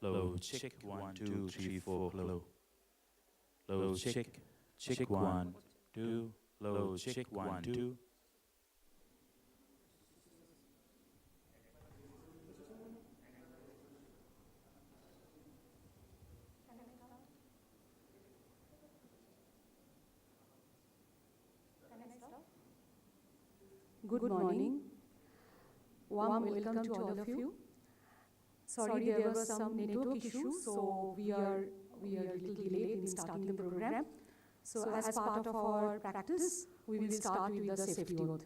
Low, check, 1, 2, 3, 4, low. Low, check, 1, 2, low, check, 1, 2. Good morning. Warm welcome to all of you. Sorry, there was some network issue, so we are a little delayed in starting the program. So as part of our practice, we will start with the safety oath.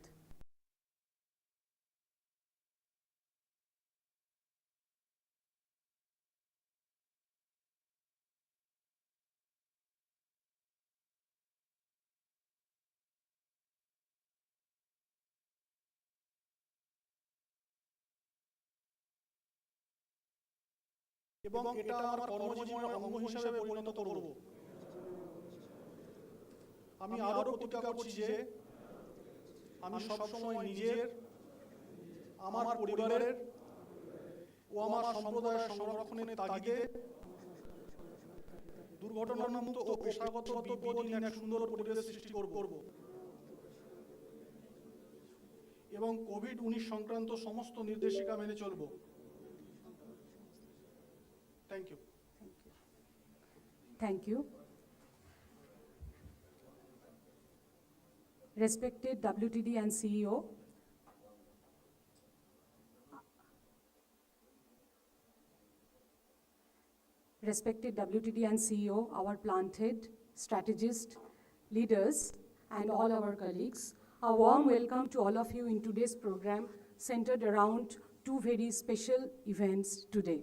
এবং এটা আমার কর্মজীবনের অঙ্গ হিসেবে পরিণত করব। আমি আরও প্রতিজ্ঞা করছি যে আমি সবসময় নিজের, আমার পরিবারের ও আমার সম্প্রদায়ের সংরক্ষণের তাগিদে দুর্ঘটনামুক্ত ও পেশাগত বিপদহীন এক সুন্দর পরিবেশ সৃষ্টি করব এবং কোভিড-19 সংক্রান্ত সমস্ত নির্দেশিকা মেনে চলব। Thank you. Thank you. Respected WTD and CEO, our plant head, strategist, leaders, and all our colleagues, a warm welcome to all of you in today's program centered around two very special events today.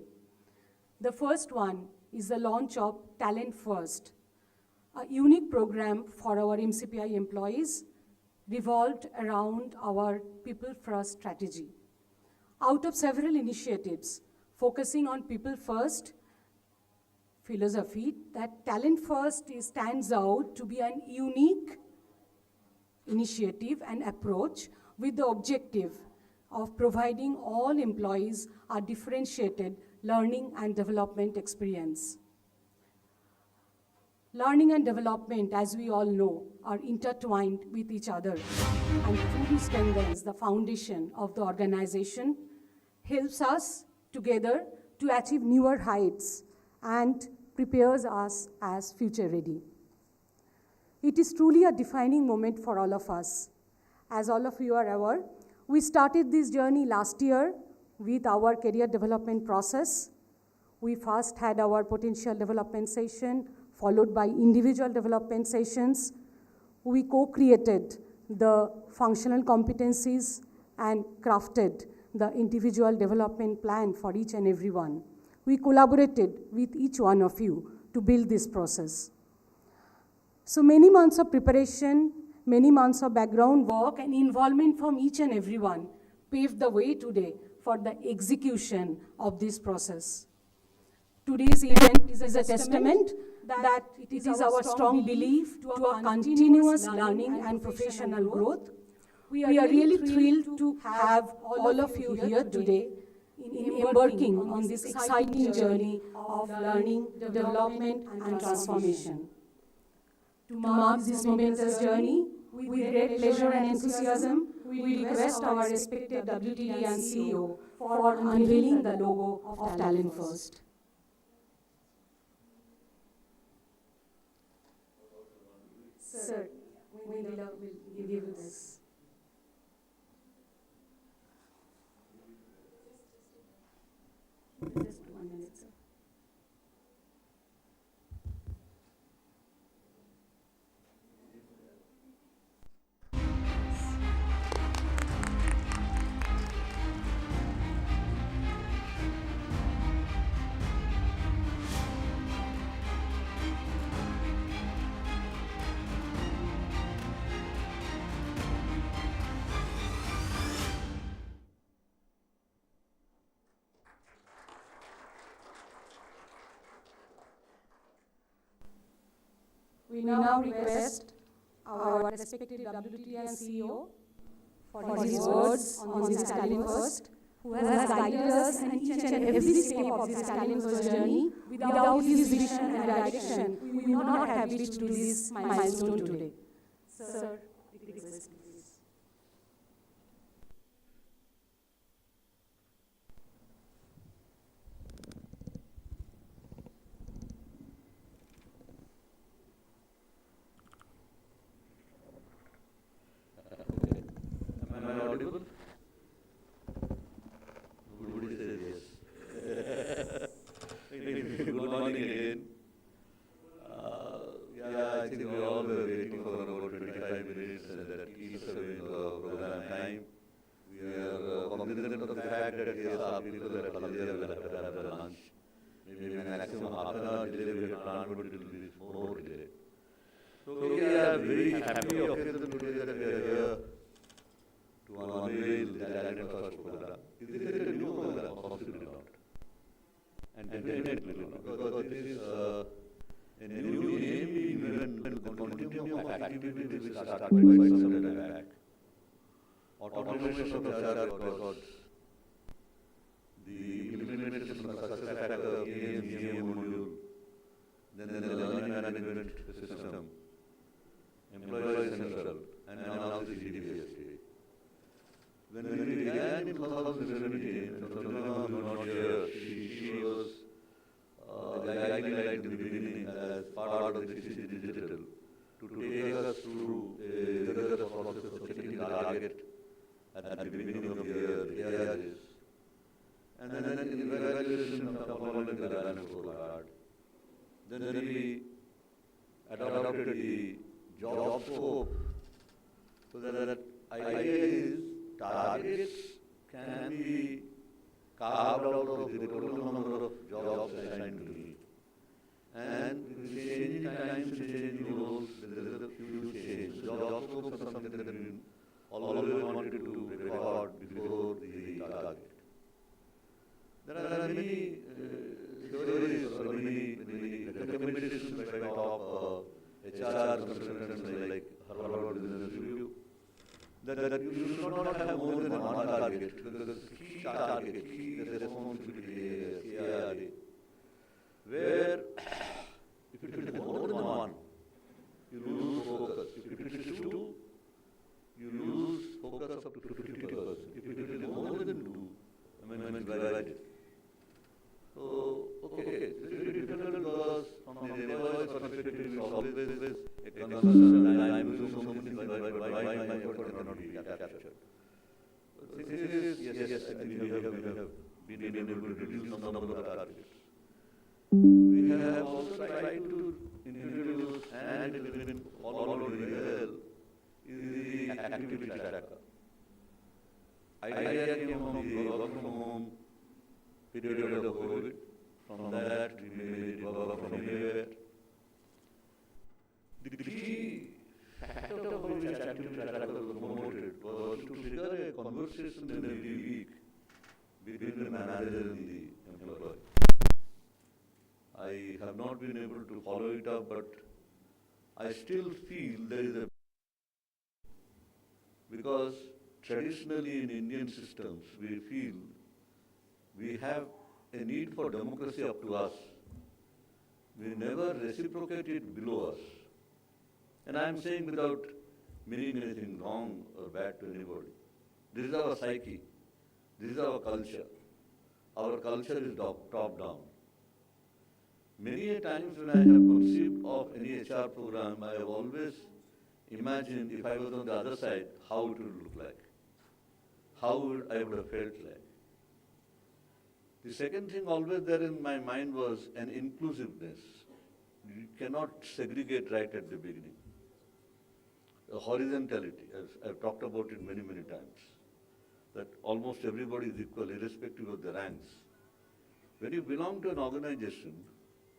The first one is the launch of Talent First, a unique program for our mcpi employees revolved around our People First strategy. Out of several initiatives focusing on People First philosophy, that Talent First stands out to be an unique initiative and approach with the objective of providing all employees a differentiated learning and development experience. Learning and development, as we all know, are intertwined with each other and truly strengthens the foundation of the organization, helps us together to achieve newer heights, and prepares us as future ready. It is truly a defining moment for all of us. As all of you are aware, we started this journey last year with our career development process. We first had our potential development session, followed by individual development sessions. We co-created the functional competencies and crafted the individual development plan for each and every one. We collaborated with each one of you to build this process. So many months of preparation, many months of background work and involvement from each and everyone paved the way today for the execution of this process. Today's event is a testament that it is our strong belief to a continuous learning and professional growth. We are really thrilled to have all of you here today in embarking on this exciting journey of learning, development, and transformation. To mark this momentous journey, with great pleasure and enthusiasm, we request our respected WTD and CEO for unveiling the logo of Talent First. Sir, we will give you this. Just 1 minute, sir. We now request our respected WTT and CEO for his words on this Talent First, who has guided us in each and every step of this Talent First journey. Without his vision and direction, we would not have reached to this milestone today. Sir, request, please. Am I audible? Nobody says yes. Good morning again. Yeah, I think we all were waiting for about 25 minutes, and that keeps away the program time. We are cognizant of the fact that yes, our people at Haldia will have to have their lunch. Maybe maximum half an hour delay we had planned, but it will be more delay. So we are very happy occasion today that we are here to unveil the Talent First program. Is it a new program? Possibly not. And definitely not, because it is a new aim event in the continuum of activities which started quite some time back. Automation of HR records, the implementation of success factor, AMGM module, then the learning management system, employee central, and now the GDPSK. When we began in 2017, and Sonoma was not here, she was the guiding light in the beginning as part of the CC Digital to take us through a rigorous process of checking the target at the beginning of the year, the ARs, and then in evaluation of following the balance scorecard. Then we adopted the job scope, so that idea is targets can be carved out of the total number of jobs assigned to me. And with changing times, changing roles, there is a huge change. So job scopes are something that we always wanted to record before the target. There are many theories or many recommendations by top HR consultants like Harvard Business Review that you should not have more than one target, because key target, key responsibility KRA, where if it is more than one, you lose focus. If it is two, you lose focus up to 50%. If it is more than two, divide it. So, okay, it's very difficult because from the employee's perspective, it's always a concern, and I am doing so many things, but why my effort cannot be captured? But this is, yes, I think we have been able to reduce the number of targets. We have also tried to introduce, and it has been followed very well, is the activity tracker. Idea came from the work from home period of COVID. From that, we made work from anywhere. The key factor of which activity tracker was promoted was to figure a conversation in every week between the manager and the employee. I have not been able to follow it up, but I still feel there is a, because traditionally in Indian systems we feel we have a need for democracy up to us. We never reciprocate it below us. And I am saying without meaning anything wrong or bad to anybody. This is our psyche. This is our culture. Our culture is top down. Many a times when I have conceived of any HR program, I have always imagined if I was on the other side, how it would look like. How I would have felt like. The second thing always there in my mind was an inclusiveness. You cannot segregate right at the beginning. A horizontality, as I've talked about it many, many times, that almost everybody is equal, irrespective of the ranks. When you belong to an organization,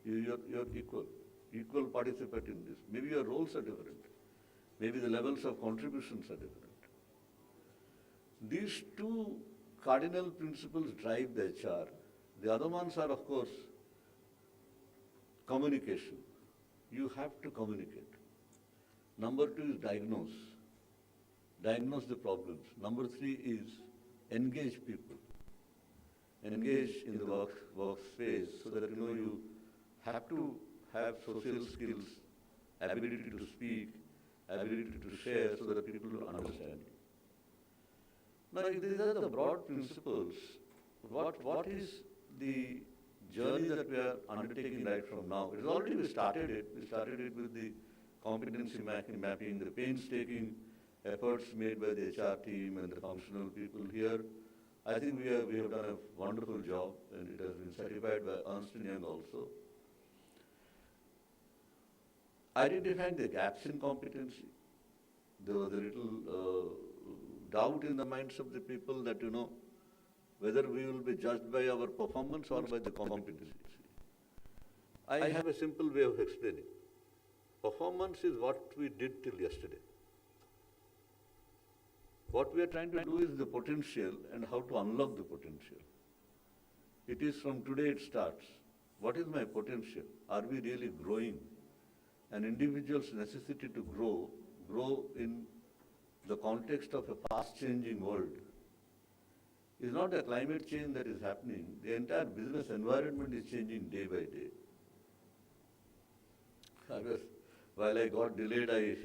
you're equal participant in this. Maybe your roles are different. Maybe the levels of contributions are different. These two cardinal principles drive the HR. The other ones are, of course, communication. You have to communicate. Number two is diagnose. Diagnose the problems. Number three is engage people. Engage in the workspace so that you have to have social skills, ability to speak, ability to share so that people will understand you. Now, if these are the broad principles, what is the journey that we are undertaking right from now? It has already we started it. We started it with the competency mapping, the painstaking efforts made by the HR team and the functional people here. I think we have done a wonderful job, and it has been certified by Ernst & Young also. Identifying the gaps in competency. There was a little doubt in the minds of the people that, whether we will be judged by our performance or by the competency. I have a simple way of explaining. Performance is what we did till yesterday. What we are trying to do is the potential and how to unlock the potential. It is from today it starts. What is my potential? Are we really growing? An individual's necessity to grow in the context of a fast-changing world, is not a climate change that is happening. The entire business environment is changing day by day. While I got delayed,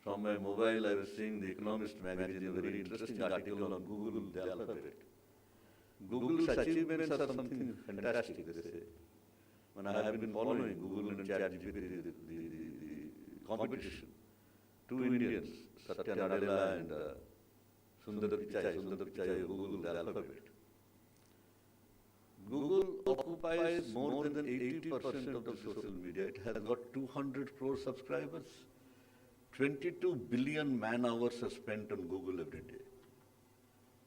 from my mobile, I was seeing the Economist magazine, a very interesting article on Google, the alphabet. Google's achievements are something fantastic, they say. When I have been following Google and ChatGPT, the competition, two Indians, Satya Nadella and Sundar Pichai of Google, the alphabet. Google occupies more than 80% of the social media. It has got 200 crore subscribers. 22 billion man-hours are spent on Google every day.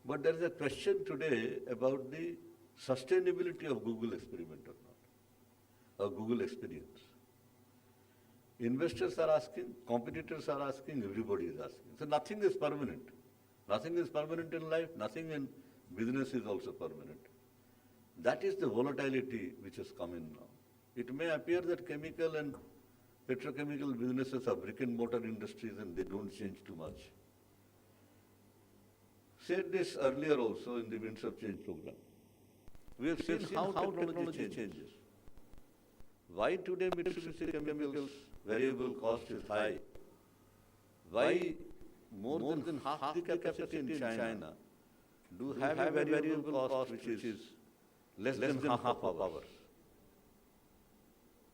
But there is a question today about the sustainability of Google experiment or not, or Google experience. Investors are asking, competitors are asking, everybody is asking. So nothing is permanent. Nothing is permanent in life, nothing in business is also permanent. That is the volatility which has come in now. It may appear that chemical and petrochemical businesses are brick and mortar industries and they don't change too much. Said this earlier also in the Winds of Change program. We have seen how technology changes. Why today Mitsubishi Chemicals variable cost is high? Why more than half the capacity in China do have a variable cost which is less than half of ours?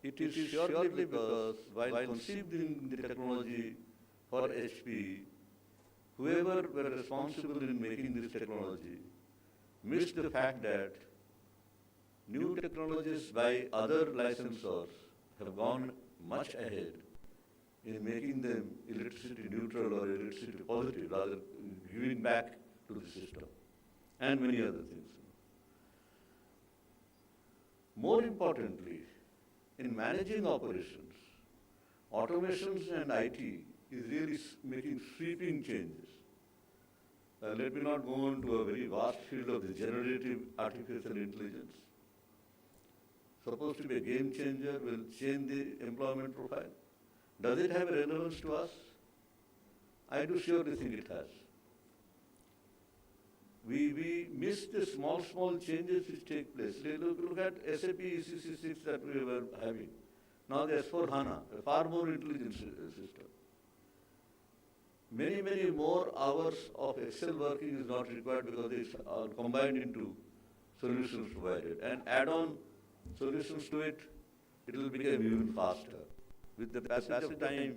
It is surely because while conceiving the technology for HP, whoever were responsible in making this technology missed the fact that new technologies by other licensors have gone much ahead in making them electricity neutral or electricity positive, rather giving back to the system, and many other things. More importantly, in managing operations, automations and IT is really making sweeping changes. Let me not go into a very vast field of the generative artificial intelligence. Supposed to be a game changer, will change the employment profile. Does it have a relevance to us? I do surely think it has. we miss the small changes which take place. Look at SAP ECC6 that we were having. Now the S4HANA, a far more intelligent system. Many more hours of Excel working is not required because it's combined into solutions provided. And add on solutions to it, it will become even faster. With the passage of time,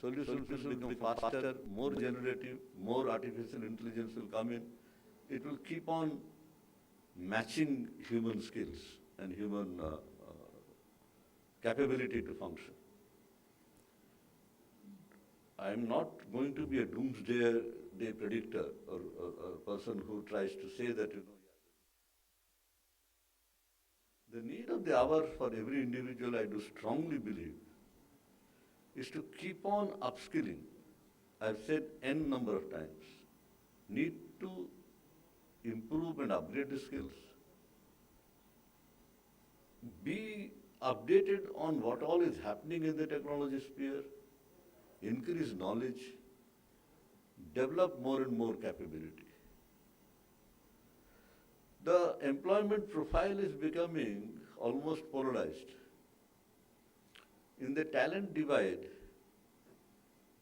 solutions will become faster, more generative, more artificial intelligence will come in. It will keep on matching human skills and human capability to function. I am not going to be a doomsday predictor or person who tries to say that, the need of the hour for every individual, I do strongly believe, is to keep on upskilling. I've said n number of times, need to improve and upgrade the skills, be updated on what all is happening in the technology sphere, increase knowledge, develop more and more capability. The employment profile is becoming almost polarized. In the talent divide,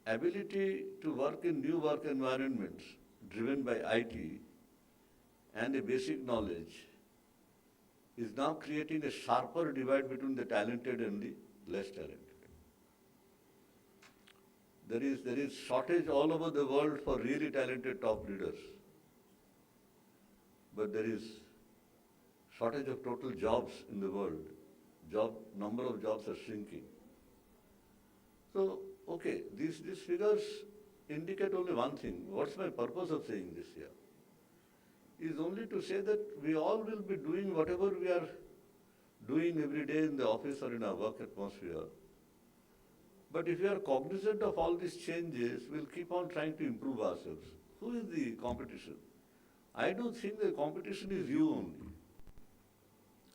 ability to work in new work environments driven by IT and a basic knowledge is now creating a sharper divide between the talented and the less talented. There is shortage all over the world for really talented top leaders, but there is shortage of total jobs in the world. Number of jobs are shrinking. So, okay, these figures indicate only one thing. What's my purpose of saying this here? Is only to say that we all will be doing whatever we are doing every day in the office or in our work atmosphere. But if we are cognizant of all these changes, we'll keep on trying to improve ourselves. Who is the competition? I do think the competition is you only.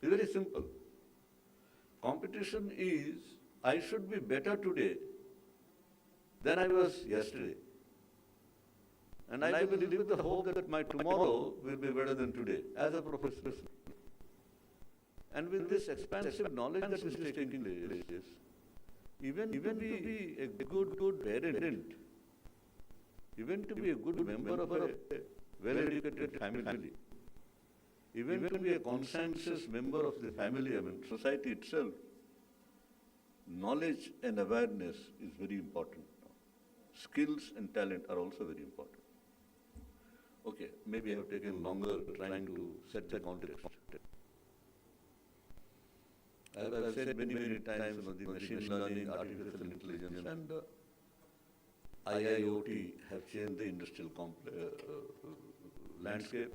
It's very simple. Competition is, I should be better today than I was yesterday. And I will live with the hope that my tomorrow will be better than today as a professional. And with this expansive knowledge that is taking place, even to be a good parent, even to be a good member of a well-educated family, even to be a conscientious member of the family, society itself, knowledge and awareness is very important. Skills and talent are also very important. Okay, maybe I have taken longer trying to set the context. As I've said many times, the machine learning, artificial intelligence, and IIoT have changed the industrial landscape.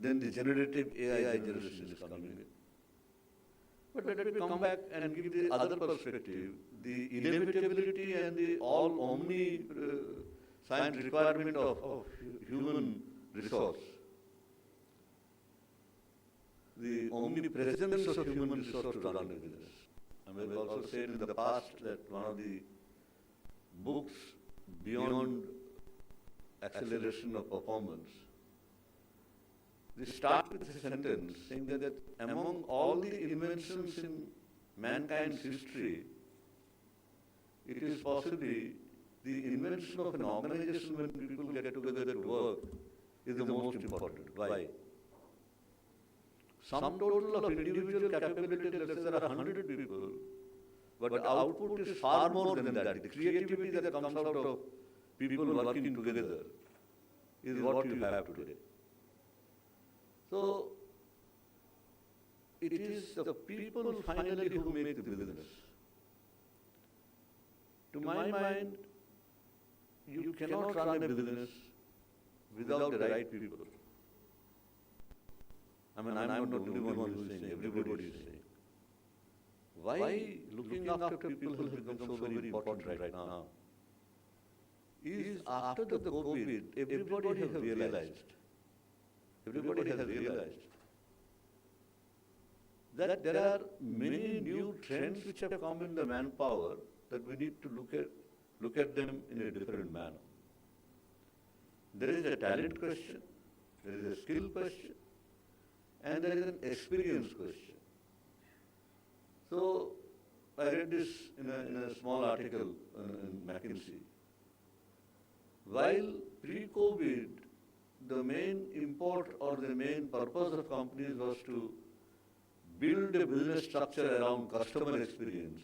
Then the generative AI generation is coming in. But let me come back and give the other perspective, the inevitability and the all science requirement of human resource. The omnipresence of human resource to run a business. I've also said in the past that one of the books beyond acceleration of performance, they start with a sentence saying that among all the inventions in mankind's history, it is possibly the invention of an organization when people get together to work is the most important. Why? Sum total of individual capability, let's say there are 100 people, but the output is far more than that. The creativity that comes out of people working together is what you have today. So, it is the people finally who make the business. To my mind, you cannot run a business without the right people. I'm not the only one who is saying, everybody is saying. Why looking after people has become so very important right now is after the COVID, everybody has realized that there are many new trends which have come in the manpower that we need to look at them in a different manner. There is a talent question, there is a skill question, and there is an experience question. So I read this in a small article in McKinsey. While pre-COVID, the main import or the main purpose of companies was to build a business structure around customer experience.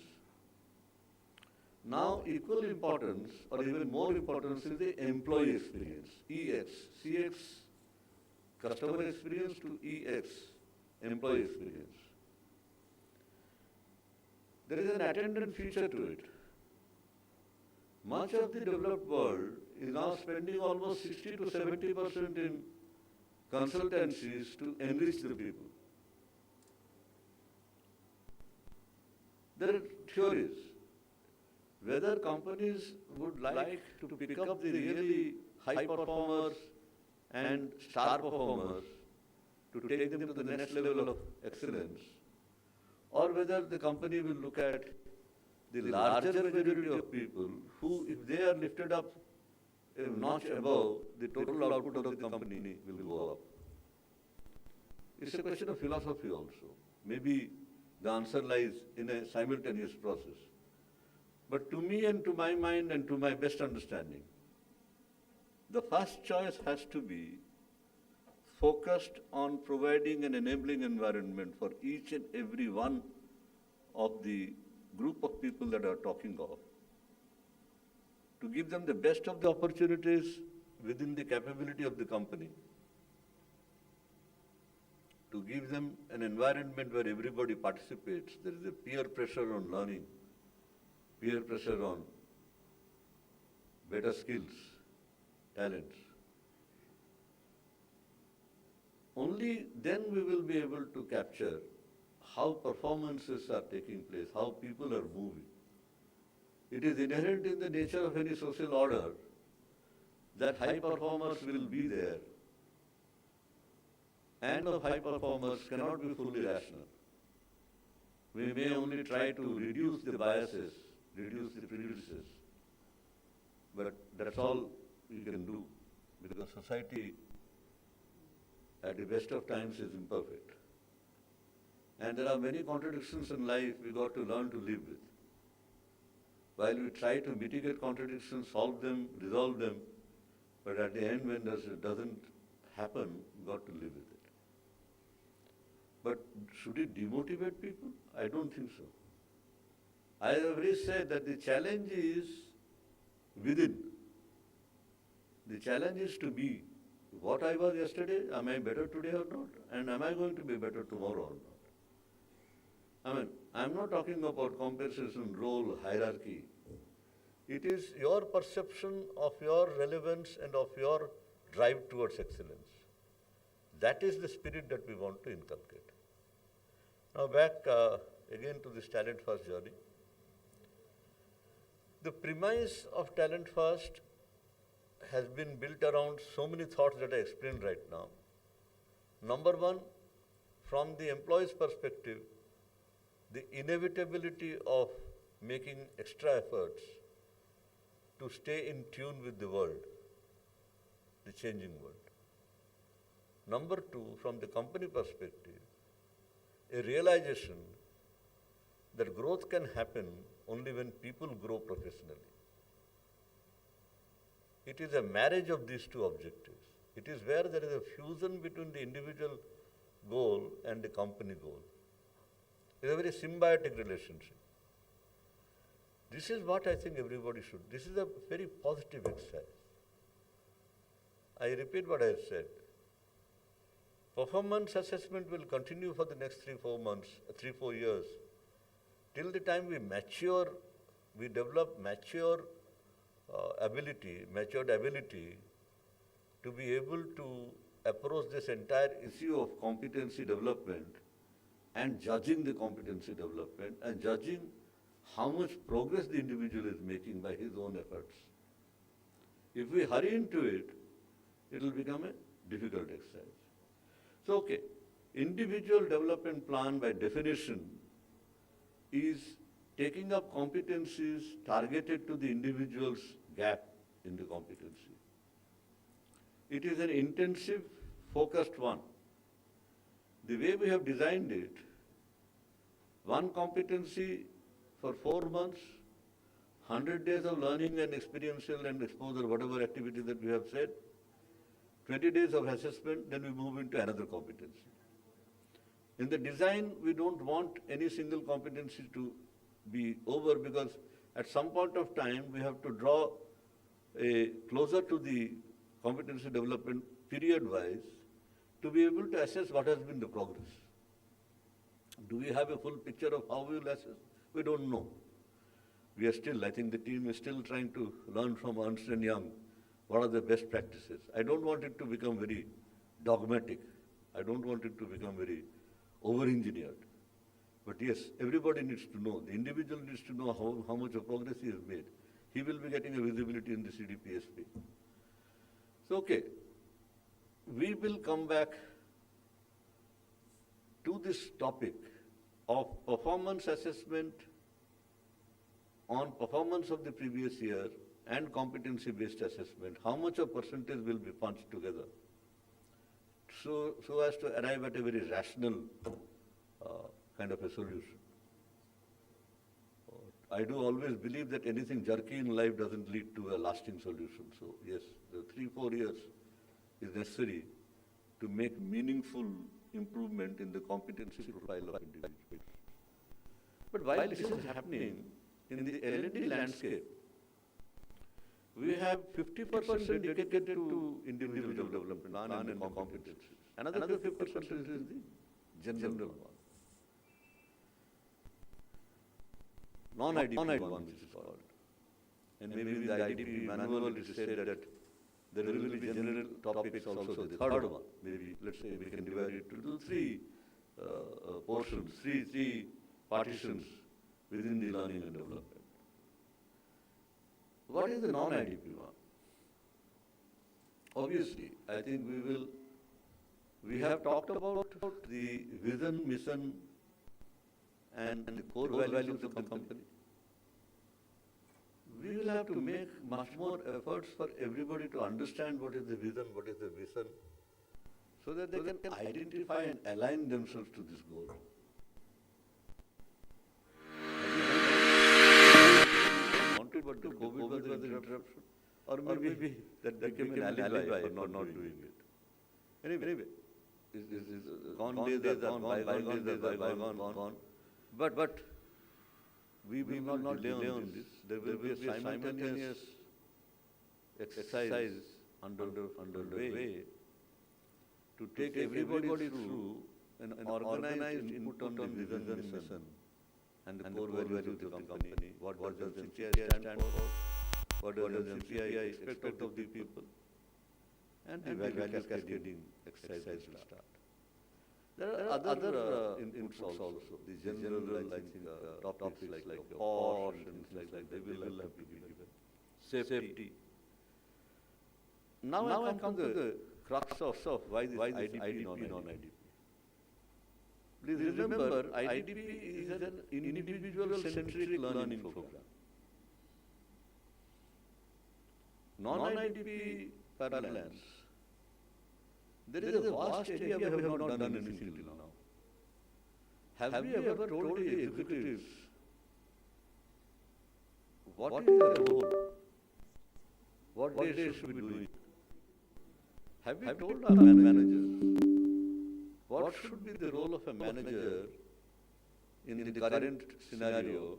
Now, equal importance or even more importance is the employee experience, EX, CX, customer experience to EX, employee experience. There is an attendant feature to it. Much of the developed world is now spending almost 60 to 70% in consultancies to enrich the people. There are theories. Whether companies would like to pick up the really high performers and star performers to take them to the next level of excellence, or whether the company will look at the larger majority of people who, if they are lifted up a notch above, the total output of the company will go up. It's a question of philosophy also. Maybe the answer lies in a simultaneous process. But to me and to my mind and to my best understanding, the first choice has to be focused on providing an enabling environment for each and every one of the group of people that are talking of, to give them the best of the opportunities within the capability of the company, to give them an environment where everybody participates. There is a peer pressure on learning, peer pressure on better skills, talents. Only then we will be able to capture how performances are taking place, how people are moving. It is inherent in the nature of any social order that high performers will be there, and of high performers cannot be fully rational. We may only try to reduce the biases, reduce the prejudices, but that's all we can do, because society at the best of times is imperfect. And there are many contradictions in life we got to learn to live with. While we try to mitigate contradictions, solve them, resolve them, but at the end when it doesn't happen, we got to live with it. But should it demotivate people? I don't think so. I have already said that the challenge is within. The challenge is to be what I was yesterday, am I better today or not? And am I going to be better tomorrow or not? I mean, I'm not talking about compensation, role, hierarchy. It is your perception of your relevance and of your drive towards excellence. That is the spirit that we want to inculcate. Now back again to this Talent First journey. The premise of Talent First has been built around so many thoughts that I explained right now. Number one, from the employee's perspective, the inevitability of making extra efforts to stay in tune with the world, the changing world. Number two, from the company perspective, a realization that growth can happen only when people grow professionally. It is a marriage of these two objectives. It is where there is a fusion between the individual goal and the company goal. It is a very symbiotic relationship. This is what I think everybody should. This is a very positive exercise. I repeat what I have said. Performance assessment will continue for the next 3-4 years. Till the time we mature, we develop matured ability to be able to approach this entire issue of competency development and judging the competency development and judging how much progress the individual is making by his own efforts. If we hurry into it, it will become a difficult exercise. So, okay, individual development plan by definition is taking up competencies targeted to the individual's gap in the competency. It is an intensive, focused one. The way we have designed it, one competency for 4 months, 100 days of learning and experiential and exposure, whatever activity that we have said, 20 days of assessment, then we move into another competency. In the design, we don't want any single competency to be over, because at some point of time, we have to draw closer to the competency development period-wise to be able to assess what has been the progress. Do we have a full picture of how we will assess? We don't know. We are still, I think the team is still trying to learn from Ernst & Young what are the best practices. I don't want it to become very dogmatic. I don't want it to become very over-engineered. But yes, everybody needs to know. The individual needs to know how much of progress he has made. He will be getting a visibility in the CDPSP. So, okay, we will come back to this topic of performance assessment on performance of the previous year and competency-based assessment. How much of percentage will be punched together so as to arrive at a very rational kind of a solution. I do always believe that anything jerky in life doesn't lead to a lasting solution. So yes, the 3-4 years is necessary to make meaningful improvement in the competency profile of individuals. But while this is happening, in the L&D landscape, we have 50% dedicated to individual development plan and competencies. Another 50% is the general one. Non-IDP one, which is called. And maybe in the IDP manual it is said that there will be general topics also, the third one. Maybe, let's say, we can divide it into 3 portions, three partitions within the learning and development. What is the non-IDP one? Obviously, I think we have talked about the vision, mission, and the core values of the company. We will have to make much more efforts for everybody to understand what is the vision, what is the mission, so that they can identify and align themselves to this goal. Wanted, but the COVID was an interruption, or maybe that became an alibi for not doing it. Anyway, gone days are gone, bygone days are bygone. But we will not delay on this. There will be a simultaneous exercise underway to take everybody through an organized input on the vision and mission and the core values of the company. What does MCI stand for? What does MCI expect of the people? And the value cascading exercise will start. There are other inputs also. The general, I think, topics like POSH and things like that, they will have to be given. Safety. Now I come to the crux of why this IDP, non-IDP. Please remember, IDP is an individual-centric learning program. Non-IDP parlance, there is a vast area we have not done anything till now. Have we ever told the executives what is their role? What they should be doing? Have we told our managers what should be the role of a manager in the current scenario,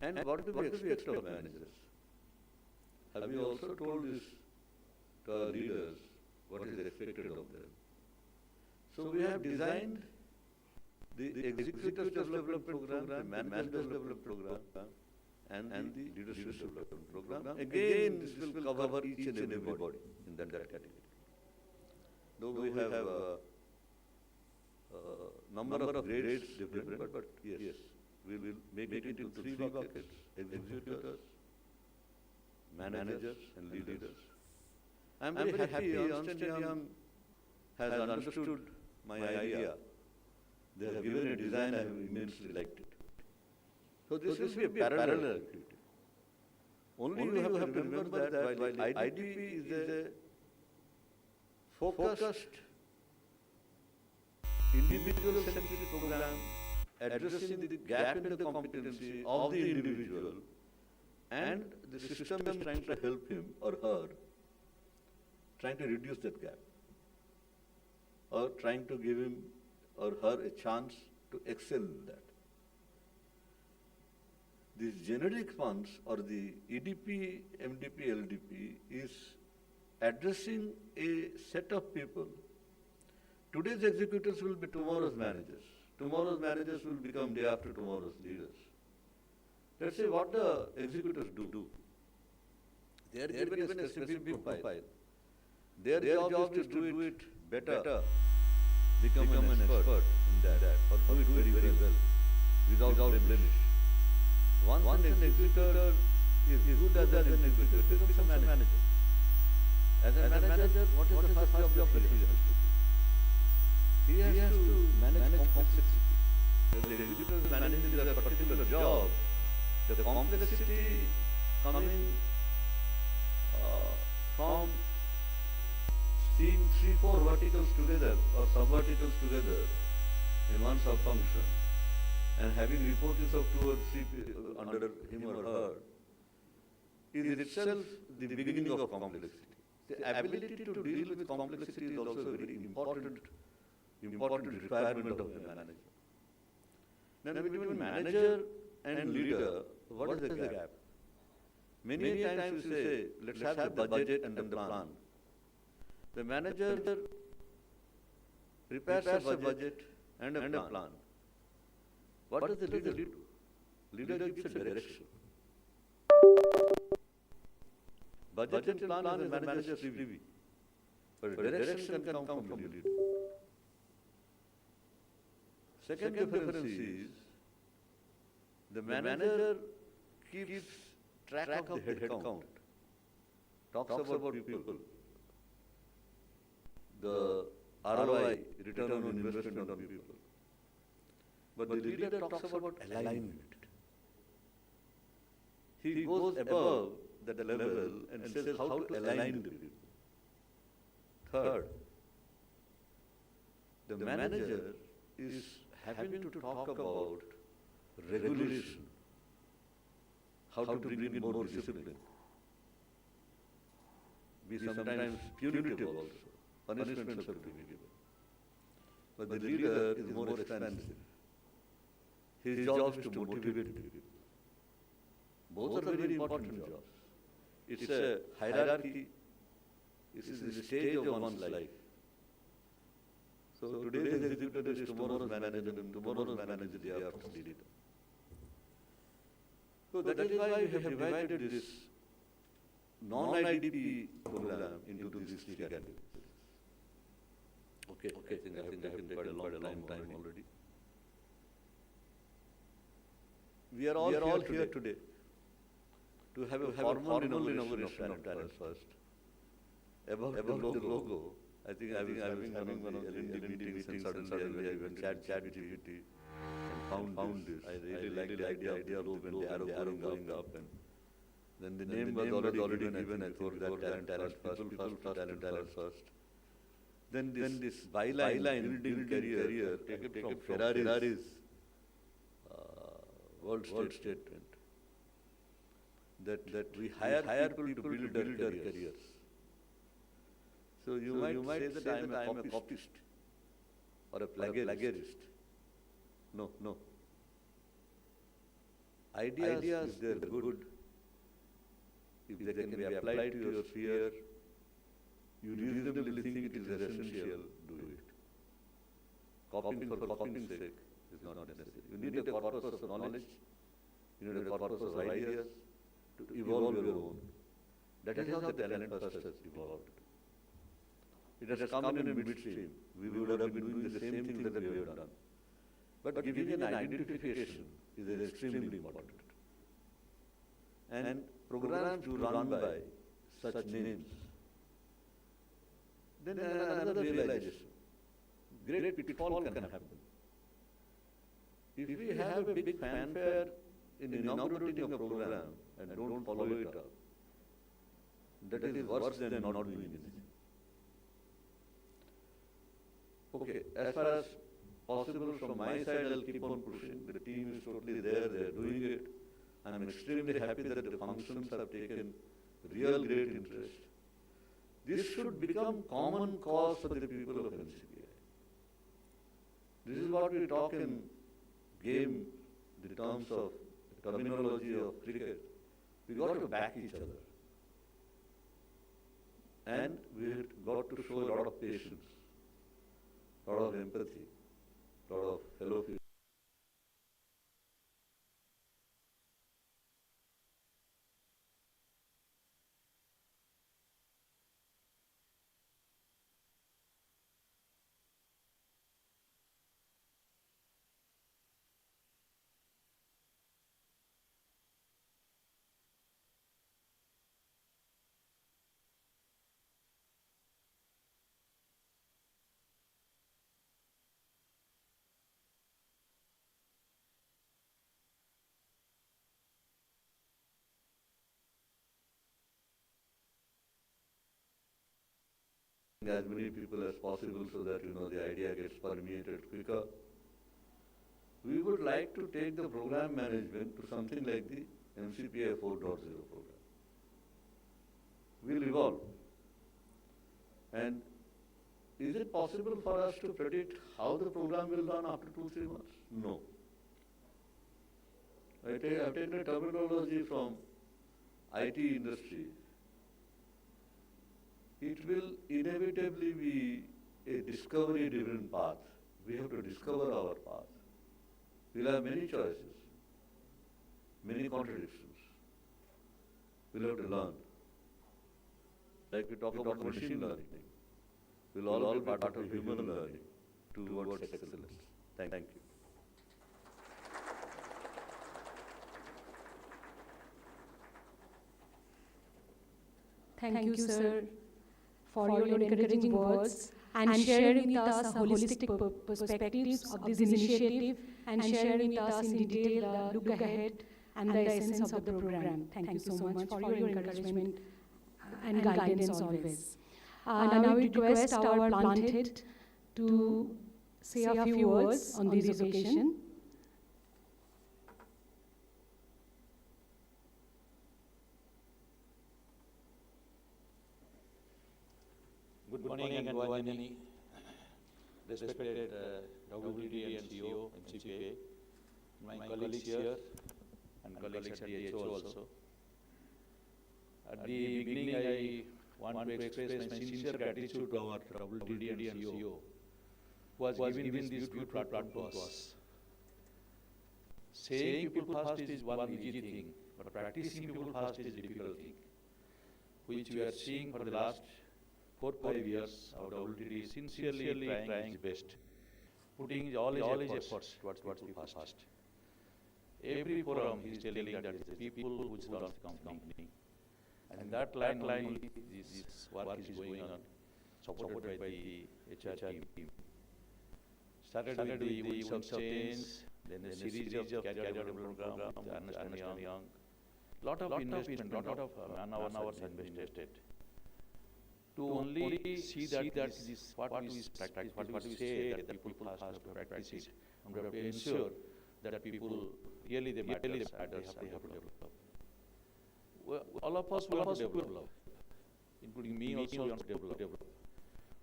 and what do we expect of managers? Have we also told this to our leaders what is expected of them? So we have designed the executives development program, the managers development program, and the leadership development program. Again, this will cover each and everybody in that category. Though we have a number of grades different, but yes, we will make it into 3 buckets: executors, managers, and leaders. I am very happy Ernst & Young has understood my idea. They have given a design, I have immensely liked it. So this will be a parallel activity. Only you have to remember that while IDP is a focused, individual-centric program addressing the gap in the competency of the individual, and the system is trying to help him or her, trying to reduce that gap, or trying to give him or her a chance to excel in that. These generic funds or the EDP, MDP, LDP is addressing a set of people. Today's executors will be tomorrow's managers. Tomorrow's managers will become day after tomorrow's leaders. Let's say what the executors do. They are given a specific profile. Their job is to do it better, become an expert in that, or do it very well, without blemish. Once an executor is good as an executor, becomes a manager. As a manager, what is the first job that he has to do? He has to manage complexity. When the executor is managing a particular job, the complexity coming from seeing 3-4 verticals together or sub-verticals together in one sub-function and having reporters of 2 or 3 under him or her is itself the beginning of complexity. The ability to deal with complexity is also a very important requirement of the manager. Now, between manager and leader, what is the gap? Many times we say, let's have the budget and the plan. The manager prepares a budget and a plan. What does the leader do? Leader gives a direction. Budget and plan is the manager's privy, but direction can come from the leader. Second difference is the manager keeps track of the head count, talks about people, the ROI, return on investment on people. But the leader talks about alignment. He goes above that level and says how to align the people. Third, the manager is having to talk about regulation, how to bring in more discipline, be sometimes punitive also, punishments have to be given. But the leader is more expansive. His job is to motivate people. Both are very important jobs. It's a hierarchy. It is the stage of one's life. So today's executor is tomorrow's manager, and tomorrow's manager is the day after leader. So that is why we have divided this non-IDP program into these 3 categories. Okay, I think I have taken quite a long time already. We are all here today to have a formal inauguration of Talent First. Above the logo, I think I was having one of the L&D meetings and suddenly I went ChatGPT and found this. I really liked the idea of the logo and the arrow going up, and then the name was already given. I thought that Talent First, Talent First. Then this byline, building career, taken from Ferrari's world statement, that we hire people to build their careers. So you might say that I am a copyist or a plagiarist. No. Ideas, if they are good, if they can be applied to your sphere, you reasonably think it is essential, do it. Copying for copying's sake is not necessary. You need a corpus of knowledge, you need a corpus of ideas to evolve your own. That is how the Talent First has evolved. It has come in midstream. We would have been doing the same thing that we have done. But giving an identification is extremely important. And programs to run by such names. Then another realization. Great pitfall can happen. If we have a big fanfare in inaugurating a program, and don't follow it up, that is worse than not doing anything. Okay, as far as possible from my side, I'll keep on pushing. The team is totally there, they're doing it. I'm extremely happy that the functions have taken real great interest. This should become common cause for the people of MCPI. This is what we talk in game, the terms of terminology of cricket. We got to back each other. And we got to show a lot of patience, a lot of empathy, a lot of fellow people. As many people as possible so that the idea gets permeated quicker. We would like to take the program management to something like the MCPI 4.0 program. We'll evolve. And is it possible for us to predict how the program will run after 2-3 months? No. I've taken a terminology from IT industry. It will inevitably be a discovery-driven path. We have to discover our path. We'll have many choices, many contradictions. We'll have to learn. Like we talk about machine learning, we'll all be part of human learning towards excellence. Thank you. Thank you, sir, for your encouraging words and sharing with us the holistic perspectives of this initiative and sharing with us in detail the look ahead and the essence of the program. Thank you so much for your encouragement and guidance always. Now we request our planted to say a few words on this occasion. Good morning and Vajani, respected WTD and CEO, MCPA, my colleagues here and colleagues at the HO also. At the beginning, I want to express my sincere gratitude to our WTD and CEO who has given this beautiful platform to us. Saying people first is one easy thing, but practicing people first is a difficult thing, which we are seeing for the last 4-5 years. Our WTD is sincerely trying his best, putting all his efforts towards people first. Every forum he is telling that it's the people who run the company. And in that line only this work is going on, supported by the HR team. Started with the Wings of Change, then a series of career development programs with Ernst & Young. Lot of investment, lot of man-hours invested. To only see that this what is practice, what we say that the people has to practice it, and we have to ensure that people really they matters and they have to develop. Well, all of us want to develop, including me also want to develop.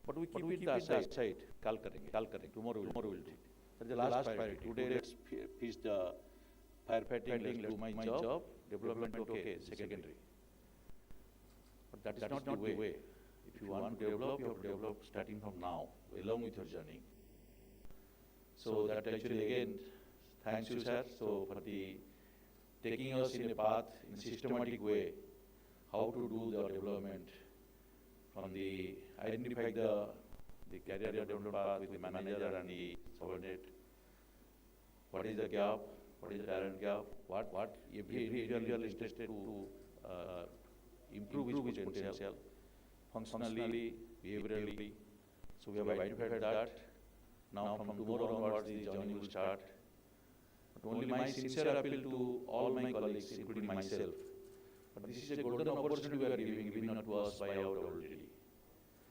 But we keep it aside, kal karenge, tomorrow we'll do it. That's the last priority. Today let's finish the firefighting, let's do my job, development okay, secondary. But that is not the way. If you want to develop, you have to develop starting from now, along with your journey. So that actually again, thanks you sir, so for the taking us in a path, in a systematic way, how to do the development from the, identify the career development path with the manager and the subordinate. What is the gap? What is the talent gap? What every individual is interested to improve his potential. Functionally, behaviorally. So we have identified that. Now from tomorrow onwards the journey will start. But only my sincere appeal to all my colleagues, including myself, But this is a golden opportunity we are giving, given to us by our WTD.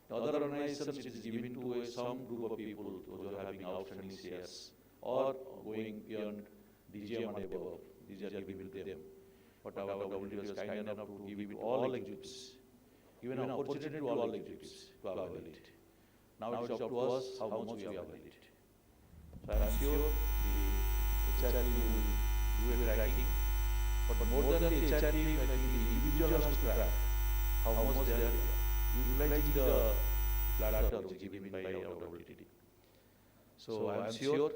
The other organizations, it is given to some group of people, those who are having outstanding shares or going beyond DGM and above. These are given to them. But our WTD was kind enough to give it to all executives, given an opportunity to all executives to avail it. Now it's up to us how much we avail it. So I am sure the HR team will do a tracking, but more than the HR team, I think the individual has to track how much they are utilizing the platform which is given by our WTD. So I am sure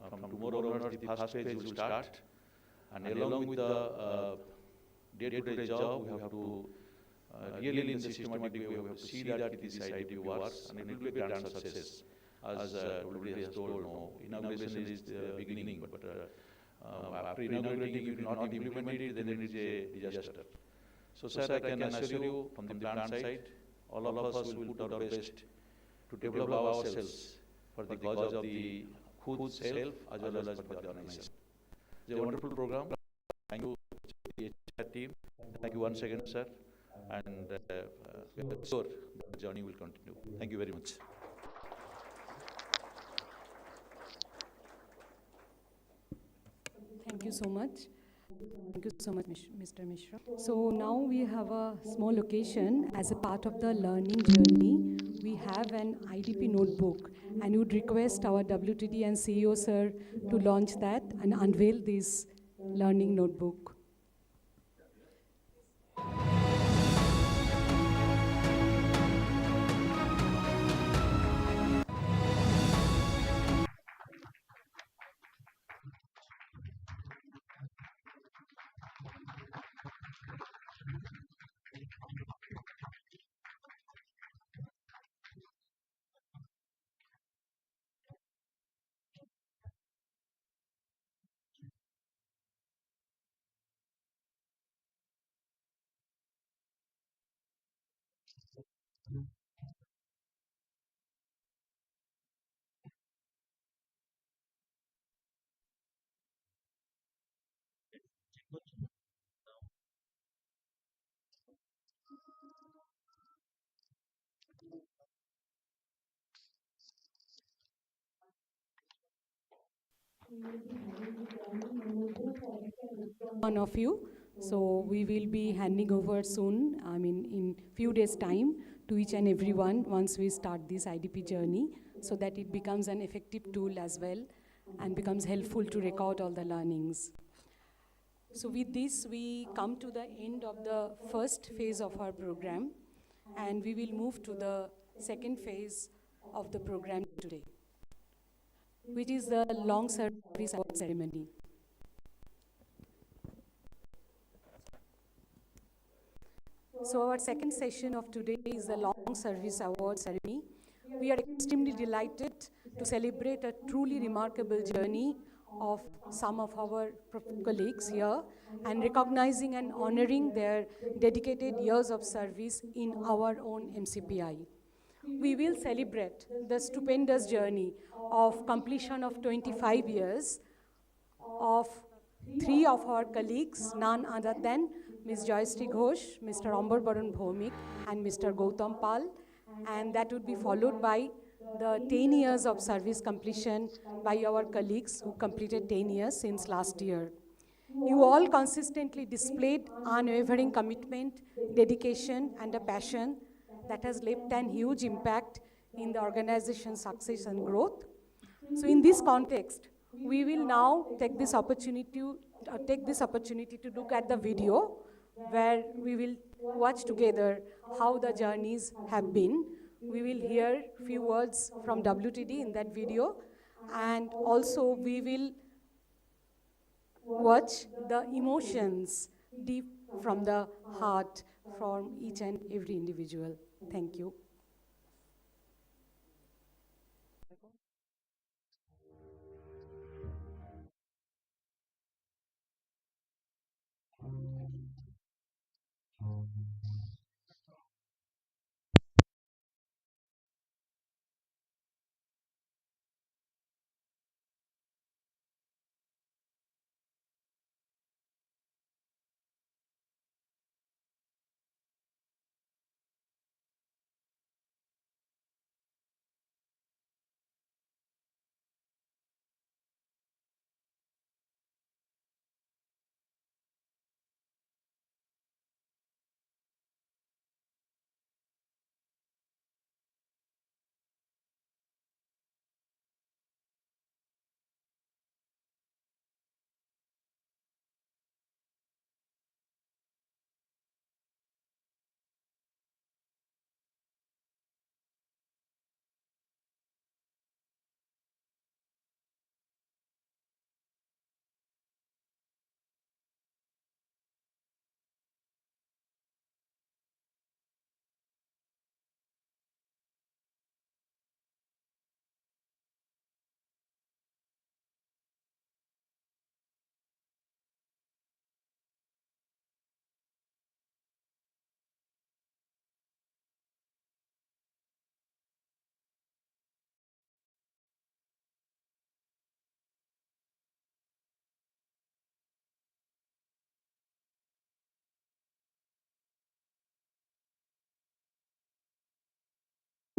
from tomorrow onwards the first phase will start, and along with the day-to-day job, we have to really in the systematic way, we have to see that this IDP works, and it will be a grand success. As everybody has told, no, inauguration is the beginning, but after inaugurating, if you not implement it, then it is a disaster. So, sir, I can assure you from the plant side, all of us will put our best to develop ourselves for the cause of the food self as well as for the organization. It's a wonderful program. Thank you, the HR team. Thank you once again, sir. And we are sure the journey will continue. Thank you very much. Thank you so much. Thank you so much, Mr. Mishra. So now we have a small occasion as a part of the learning journey. We have an IDP notebook, and would request our WTD and CEO sir to launch that and unveil this learning notebook. One of you. So we will be handing over soon, I mean in few days time, to each and everyone once we start this IDP journey, so that it becomes an effective tool as well and becomes helpful to record all the learnings. So with this, we come to the end of the first phase of our program, and we will move to the second phase of the program today, which is the long service award ceremony. So our second session of today is the Long Service Award ceremony. We are extremely delighted to celebrate a truly remarkable journey of some of our colleagues here and recognizing and honoring their dedicated years of service in our own MCPI. We will celebrate the stupendous journey of completion of 25 years of three of our colleagues, none other than Ms. Jayashree Ghosh, Mr. Ambar Baran Bhaumik, and Mr. Gautam Pal, and that would be followed by the 10 years of service completion by our colleagues who completed 10 years since last year. You all consistently displayed unwavering commitment, dedication, and a passion that has left an huge impact in the organization's success and growth. So in this context, we will now take this opportunity to look at the video where we will watch together how the journeys have been. We will hear few words from WTD in that video, and also we will watch the emotions deep from the heart from each and every individual. Thank you.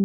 I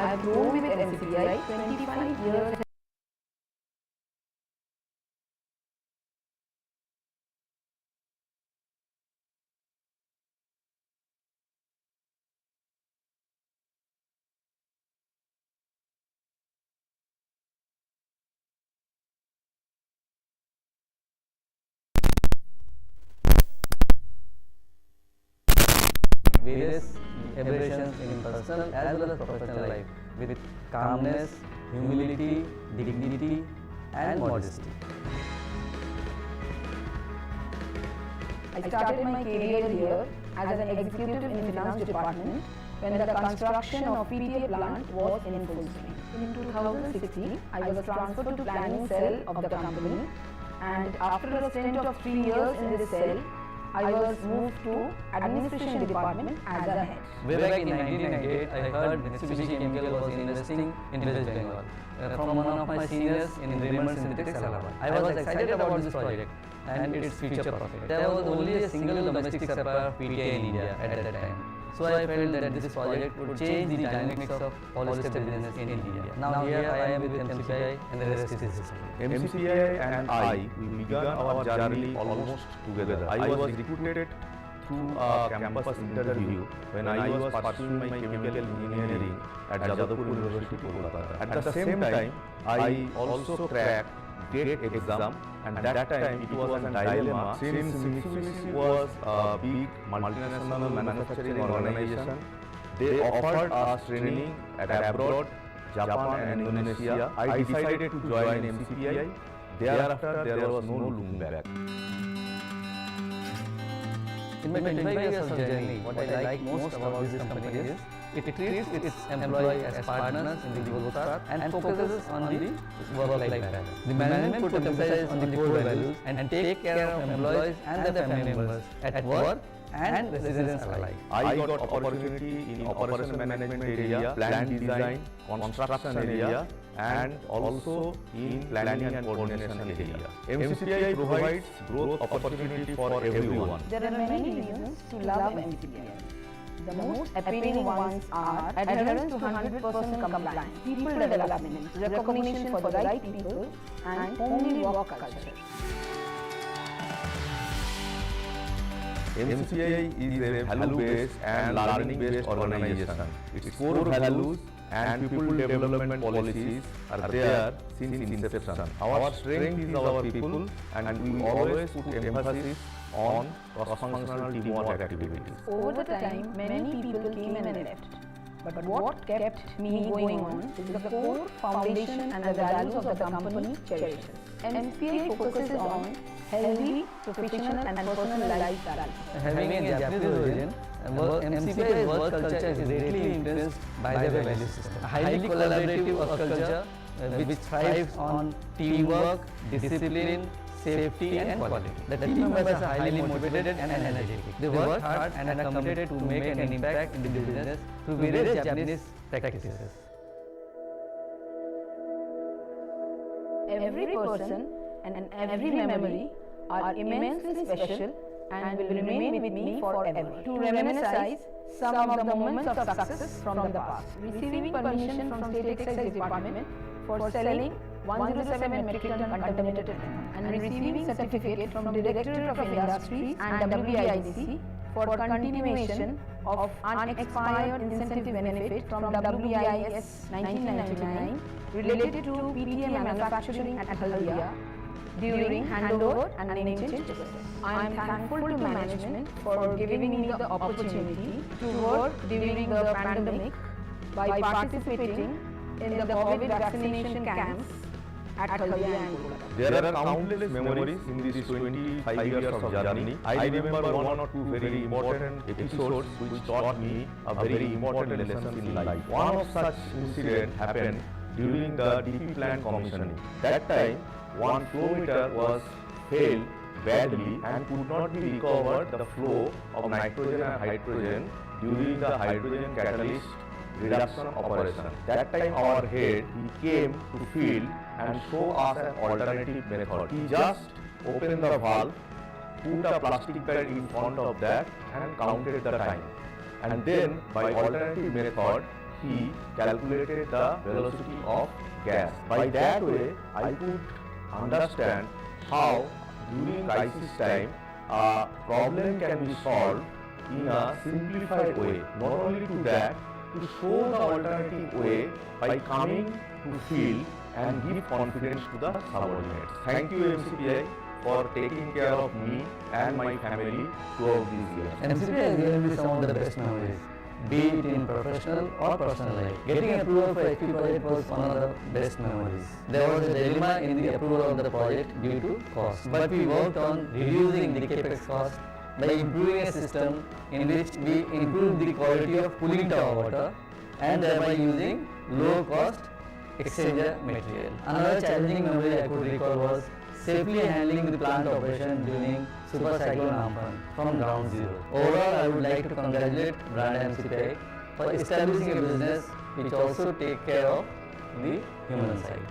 have grown with MCPI 25 years. Various aberrations in personal as well as professional life with calmness, humility, dignity, and modesty. I started my career here as an executive in the finance department when the construction of PTA plant was in full swing. In 2016, I was transferred to planning cell of the company, and after a stint of 3 years in this cell, I was moved to administration department as a head. Way back in 1998, I heard Mitsubishi Chemical was investing in West Bengal from one of my seniors in Raymond Synthetics, Allahabad. I was excited about this project and its future prospect. There was only a single domestic supplier of PTA in India at that time. So I felt that this project would change the dynamics of polyester business in India. Now here I am with MCPI and the rest is history. MCPI and I, we began our journey almost together. I was recruited through a campus interview when I was pursuing my chemical engineering at Jadavpur University, Kolkata. At the same time, I also cracked GATE exam, and that time it was a dilemma since Mitsubishi was a big multinational manufacturing organization. They offered us training at abroad, Japan and Indonesia. I decided to join MCPI. Thereafter, there was no looking back. In my 25 years of journey, what I like most about this company is it treats its employees as partners in the growth path and focuses on the work-life balance. The management put emphasis on the core values and take care of employees and their family members at work and residents alike. I got opportunity in operation management area, plant design, construction area, and also in planning and coordination area. MCPI provides growth opportunity for everyone. There are many reasons to love MCPI. The most appealing ones are adherence to 100% compliance, people development, recognition for the right people, and homely work culture. MCPI is a value-based and learning-based organization. Its core values and people development policies are there since inception. Our strength is our people, and we always put emphasis on cross-functional teamwork activities. Over the time, many people came and left. But what kept me going on is the core foundation and the values of the company cherishes. MCPI focuses on healthy, professional and personal life balance. Having a Japanese origin, MCPI's work culture is greatly influenced by their value system. A highly collaborative work culture which thrives on teamwork, discipline, safety and quality. The team members are highly motivated and energetic. They work hard and are committed to make an impact in the business through various Japanese practices. Every person and every memory are immensely special and will remain with me forever. To reminisce some of the moments of success from the past. Receiving permission from State Excise Department for selling 107 metric ton contaminated ethanol and receiving certificate from Directorate of Industries and WIDC for continuation of unexpired incentive benefit from WIS 1999 related to PTA manufacturing at Haldia during handover and name change process. I am thankful to management for giving me the opportunity to work during the pandemic by participating in the COVID vaccination camps at Haldia and Kolkata. There are countless memories in these 25 years of journey. I remember one or two very important episodes which taught me a very important lesson in life. One of such incident happened during the DP plant commissioning. That time, one flow meter was failed badly and could not be recovered the flow of nitrogen and hydrogen during the hydrogen catalyst reduction operation. That time our head, he came to field and show us an alternative method. He just opened the valve, put a plastic bag in front of that and counted the time. And then by alternative method, he calculated the velocity of gas. By that way, I could understand how during crisis time a problem can be solved in a simplified way. Not only to that, to show the alternative way by coming to field and give confidence to the subordinates. Thank you MCPI for taking care of me and my family throughout these years. MCP has given me some of the best memories, be it in professional or personal life. Getting approval for HP project was one of the best memories. There was a dilemma in the approval of the project due to cost, but we worked on reducing the capex cost by improving a system in which we improved the quality of cooling tower water and thereby using low cost exchanger material. Another challenging memory I could recall was safely handling the plant operation during Super Cyclone Amphan from ground zero. Overall, I would like to congratulate Brand MCPI for establishing a business which also take care of the human side.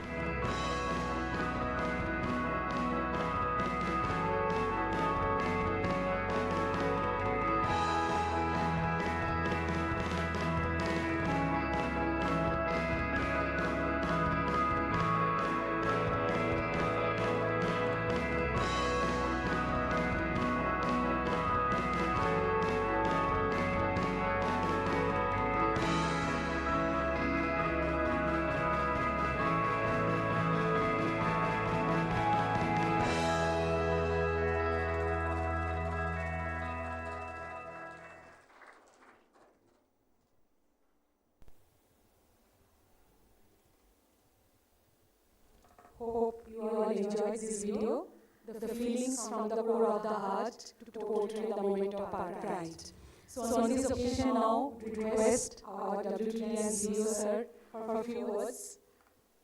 Hope you all enjoyed this video. The feelings from the core of the heart to portray the moment of our pride. So on this occasion now, we request our WTD and CEO sir for a few words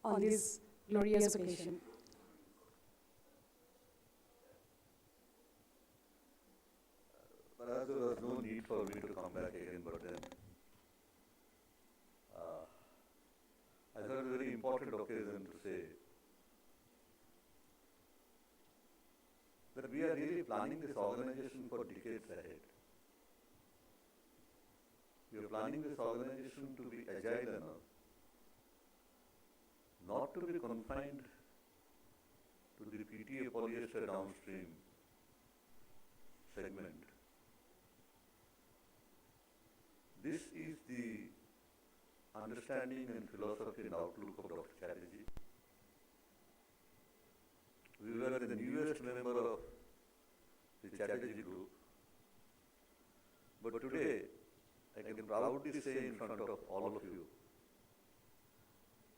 on this glorious occasion. Perhaps there was no need for me to come back again, but then I thought it was a very important occasion to say that we are really planning this organization for decades ahead. We are planning this organization to be agile enough, not to be confined to the PTA polyester downstream segment. This is the understanding and philosophy and outlook of Dr. Chatterjee. We were the newest member of the Chatterjee group, but today I can proudly say in front of all of you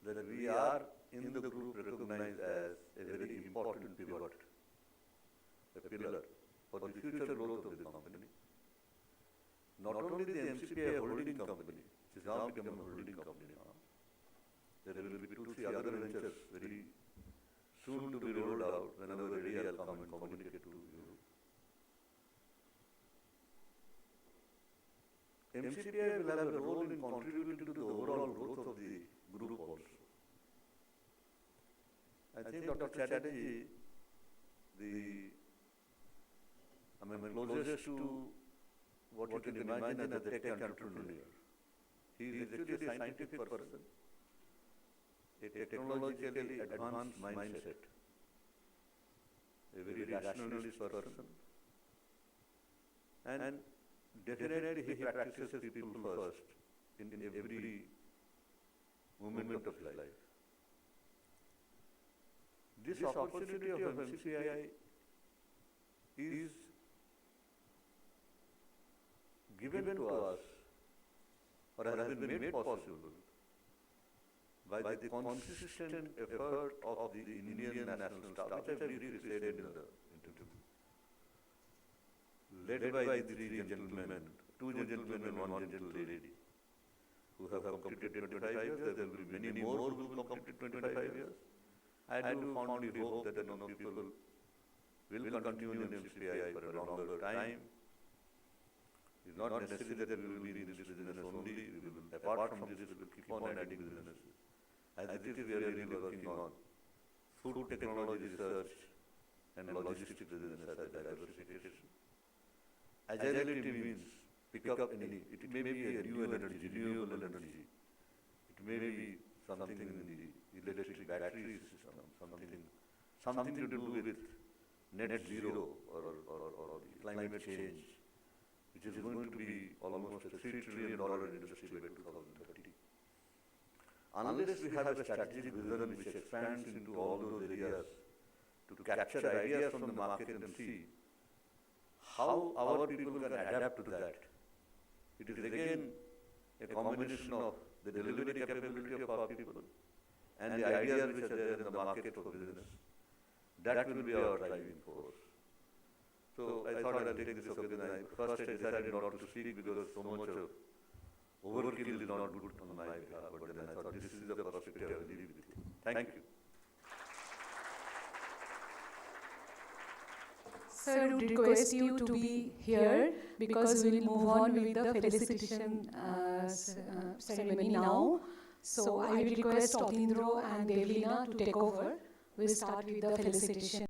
that we are in the group recognized as a very important pivot, a pillar for the future growth of the company. Not only the MCPI holding company, which is now becoming a holding company now, there will be 2-3 other ventures very soon to be rolled out. Whenever ready, I'll come and communicate to you. MCPI will have a role in contributing to the overall growth of the group also. I think Dr. Chatterjee, the I mean, closest to what you can imagine as a tech entrepreneur. He is actually a scientific person, a technologically advanced mindset, a very rationalist person, and definitely he practices people first in every moment of his life. This opportunity of MCPI is given to us, or has been made possible by the consistent effort of the Indian national staff, which I briefly said in the interview, led by the three gentlemen, two gentlemen and one gentle lady, who have completed 25 years. There will be many more who will complete 25 years. I do fondly hope that people will continue in MCPI for a longer time. It's not necessary that we will be in this business only. We will, apart from this, we will keep on adding businesses. As it is, we are really working on food technology research and logistics business as a diversification. Agility means pick up any, it may be a new energy, renewable energy. It may be something in the electric battery system, something to do with net zero or the climate change, which is going to be almost a $3 trillion industry by 2030. Unless we have a strategic vision which expands into all those areas to capture ideas from the market and see how our people can adapt to that. It is again a combination of the delivery capability of our people and the ideas which are there in the market for business. That will be our driving force. So I thought I'll take this opportunity. First I decided not to speak because so much of overkill is not good on my behalf, but then I thought this is the perspective I will leave with you. Thank you. Sir, I would request you to be here because we will move on with the felicitation ceremony now. So I will request Otindro and Devlina to take over. We'll start with the felicitation.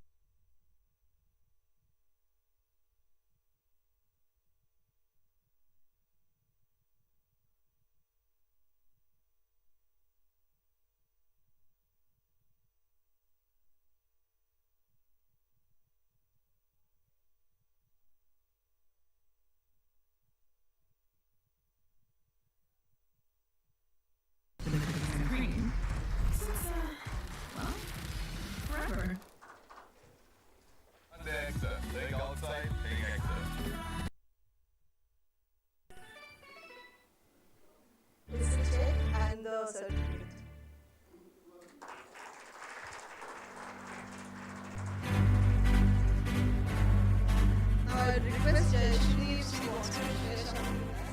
This is check and the certificate. Now I request Jayashree if she wants to share something with us.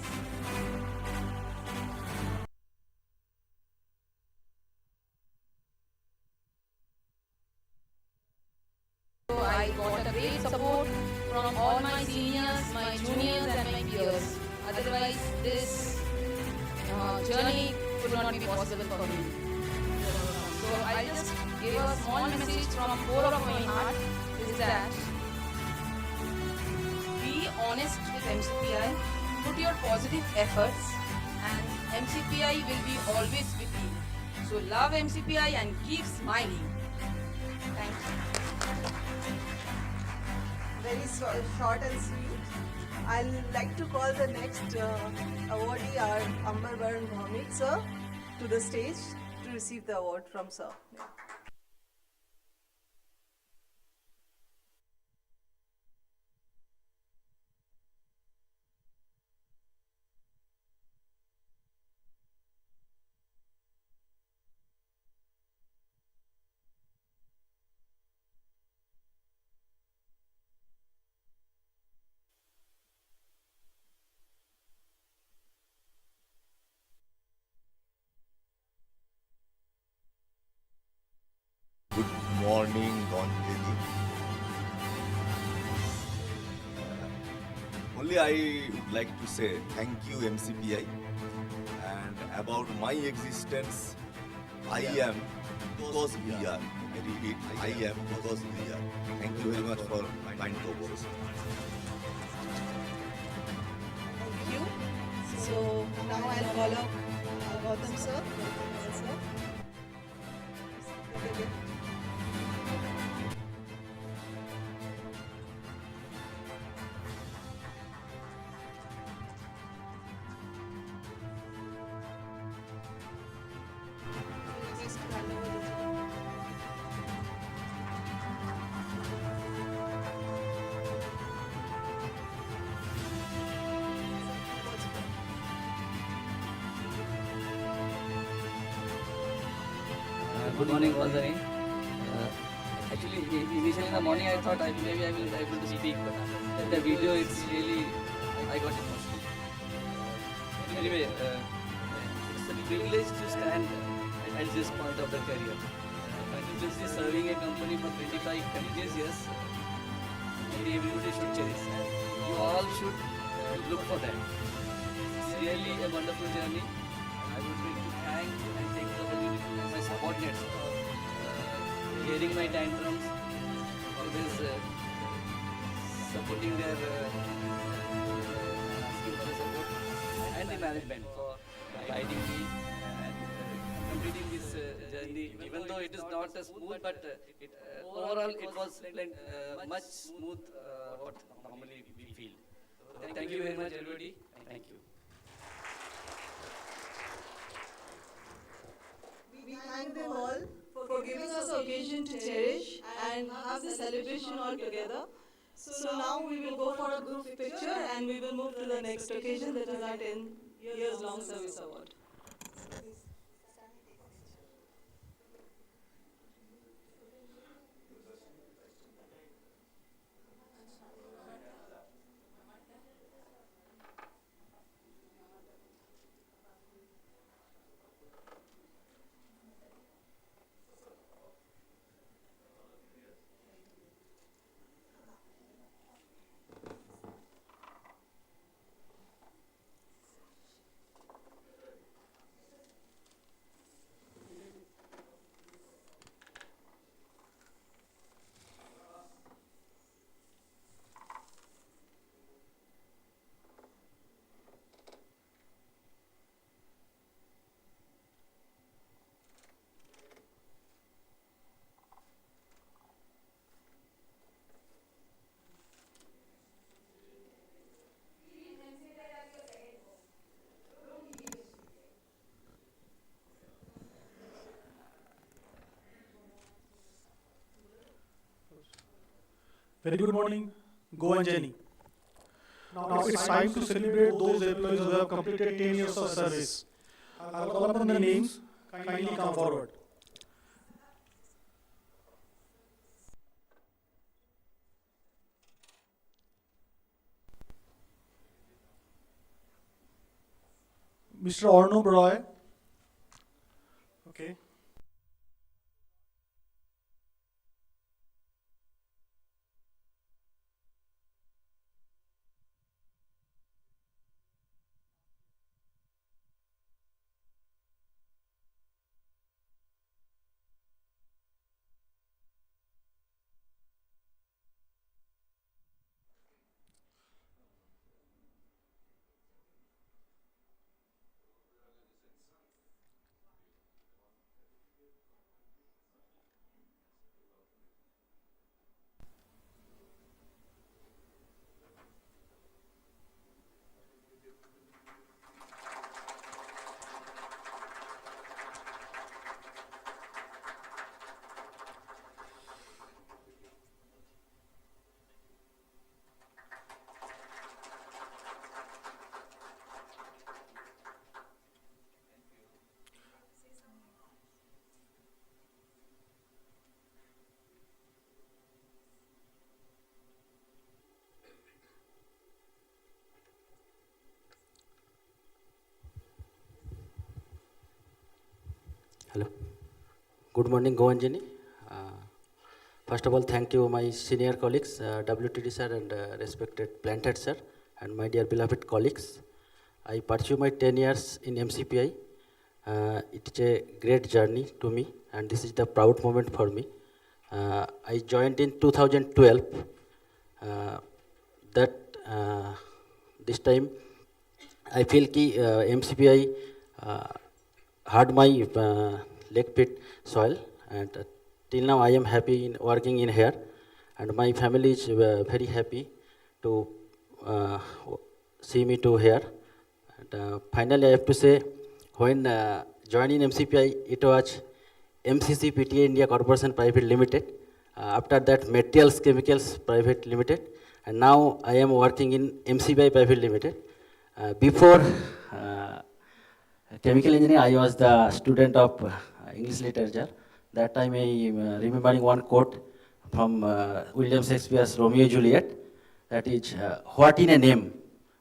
So I got a great support from all my seniors, my juniors and my peers. Otherwise, this journey could not be possible for me. So I just give a small message from core of my heart is that be honest with MCPI, put your positive efforts and MCPI will be always with you. So love MCPI and keep smiling. Thank you. Very short and sweet. I'd like to call the next awardee, our Ambar Varun Bhaumik sir, to the stage to receive the award from sir. Yeah. Good morning, Donjeli. Only I would like to say thank you, MCPI. And about my existence, I am because we are. I repeat, I am because we are. Thank you very much for kind words. Now I'll call up Gautam sir. Sir. Request to hand over the chair. Good morning, Balzani. Actually, initially in the morning I thought maybe I will be able to speak, but after the video, it's really, I got emotional. Anyway, it's a privilege to stand at this point of the career. Continuously serving a company for 25 continuous years, maybe everybody should cherish that. You all should look for that. It's really a wonderful journey. I would like to thank and take the opportunity to my subordinates for hearing my tantrums, always supporting their asking for the support, and the management for guiding me and completing this journey. Even though it is not as smooth, but overall it was much smooth what normally we feel. So thank you very much, everybody. Thank you. We thank them all for giving us an occasion to cherish and have the celebration all together. So now we will go for a group picture and we will move to the next occasion, that is our 10 years long service award. Very good morning, Go and Jenny. Now it's time to celebrate those employees who have completed 10 years of service. I'll call upon the names. Kindly come forward. Mr. Arnob Roy. Okay. Hello. Good morning, Go and Jenny. First of all, thank you, my senior colleagues, WTD sir and respected Planted sir, and my dear beloved colleagues. I pursue my 10 years in MCPI. It is a great journey to me, and this is the proud moment for me. I joined in 2012. This time I feel कि MCPI had my leg pit soil, and till now I am happy in working in here, and my family is very happy to see me to here. And finally, I have to say, when joining MCPI, it was MCC PTA India Corporation Private Limited. After that, Materials Chemicals Private Limited, and now I am working in MCPI Private Limited. Before chemical engineering, I was the student of English literature. That time I remembering one quote from William Shakespeare's Romeo and Juliet. That is, what in a name?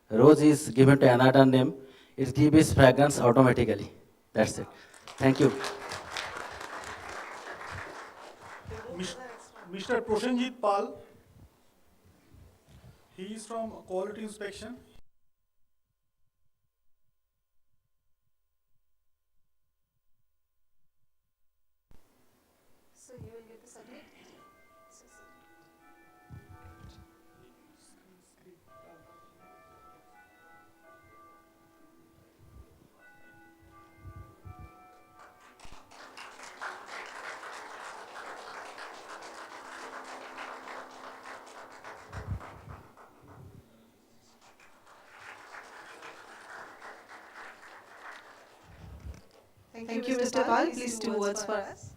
Rose is given to another name. It gives its fragrance automatically. That's it. Thank you. Mr. Prosenjit Pal, he is from Quality Inspection. So you will get the subject. Thank you, Mr. Pal. Please 2 words for us.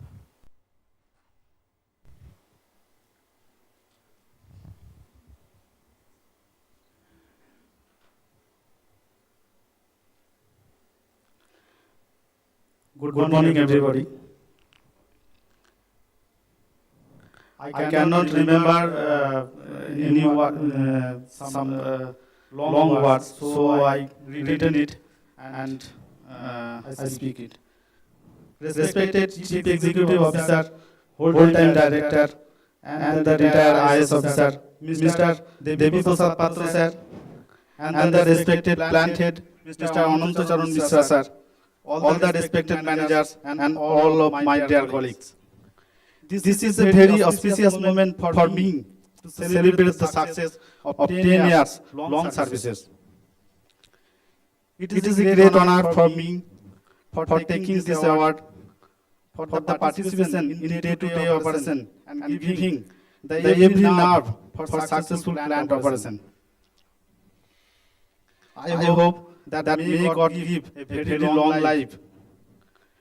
Good morning, everybody. I cannot remember some long words, so I written it and I speak it. Respected Chief Executive Officer, whole-time Director, and the retired IS Officer, Mr. Devi Prasad Patra sir, and the respected plant head, Mr. Ananta Charan Mishra sir, all the respected managers, and all of my dear colleagues. This is a very auspicious moment for me to celebrate the success of 10 years long services. It is a great honor for me for taking this award for the participation in day-to-day operation and giving the every nerve for successful plant operation. I hope that may God give a very long life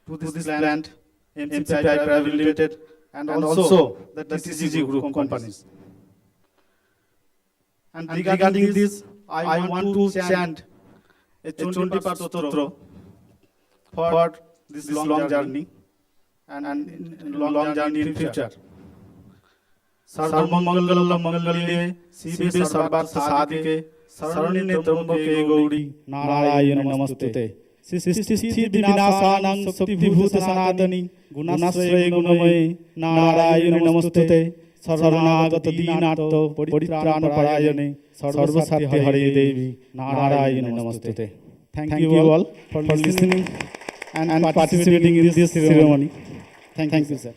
to this plant, MCPI Private Limited, and also the TCG Group companies. And regarding this, I want to chant a Chondipat Stotra for this long journey and long journey in future. Sarvam Mangalam Mangalye Sive Sarvat Sadike Sarane Trambake Gauri Narayana Namastute. Sisti Vinasanang Sakti Vibhuta Sanatani Gunasre Gunamay Narayana Namastute. Sarvanagata Dinato Paritrana Parayane Sarvasati Hare Devi Narayana Namastute. Thank you all for listening and participating in this ceremony. Thank you, sir.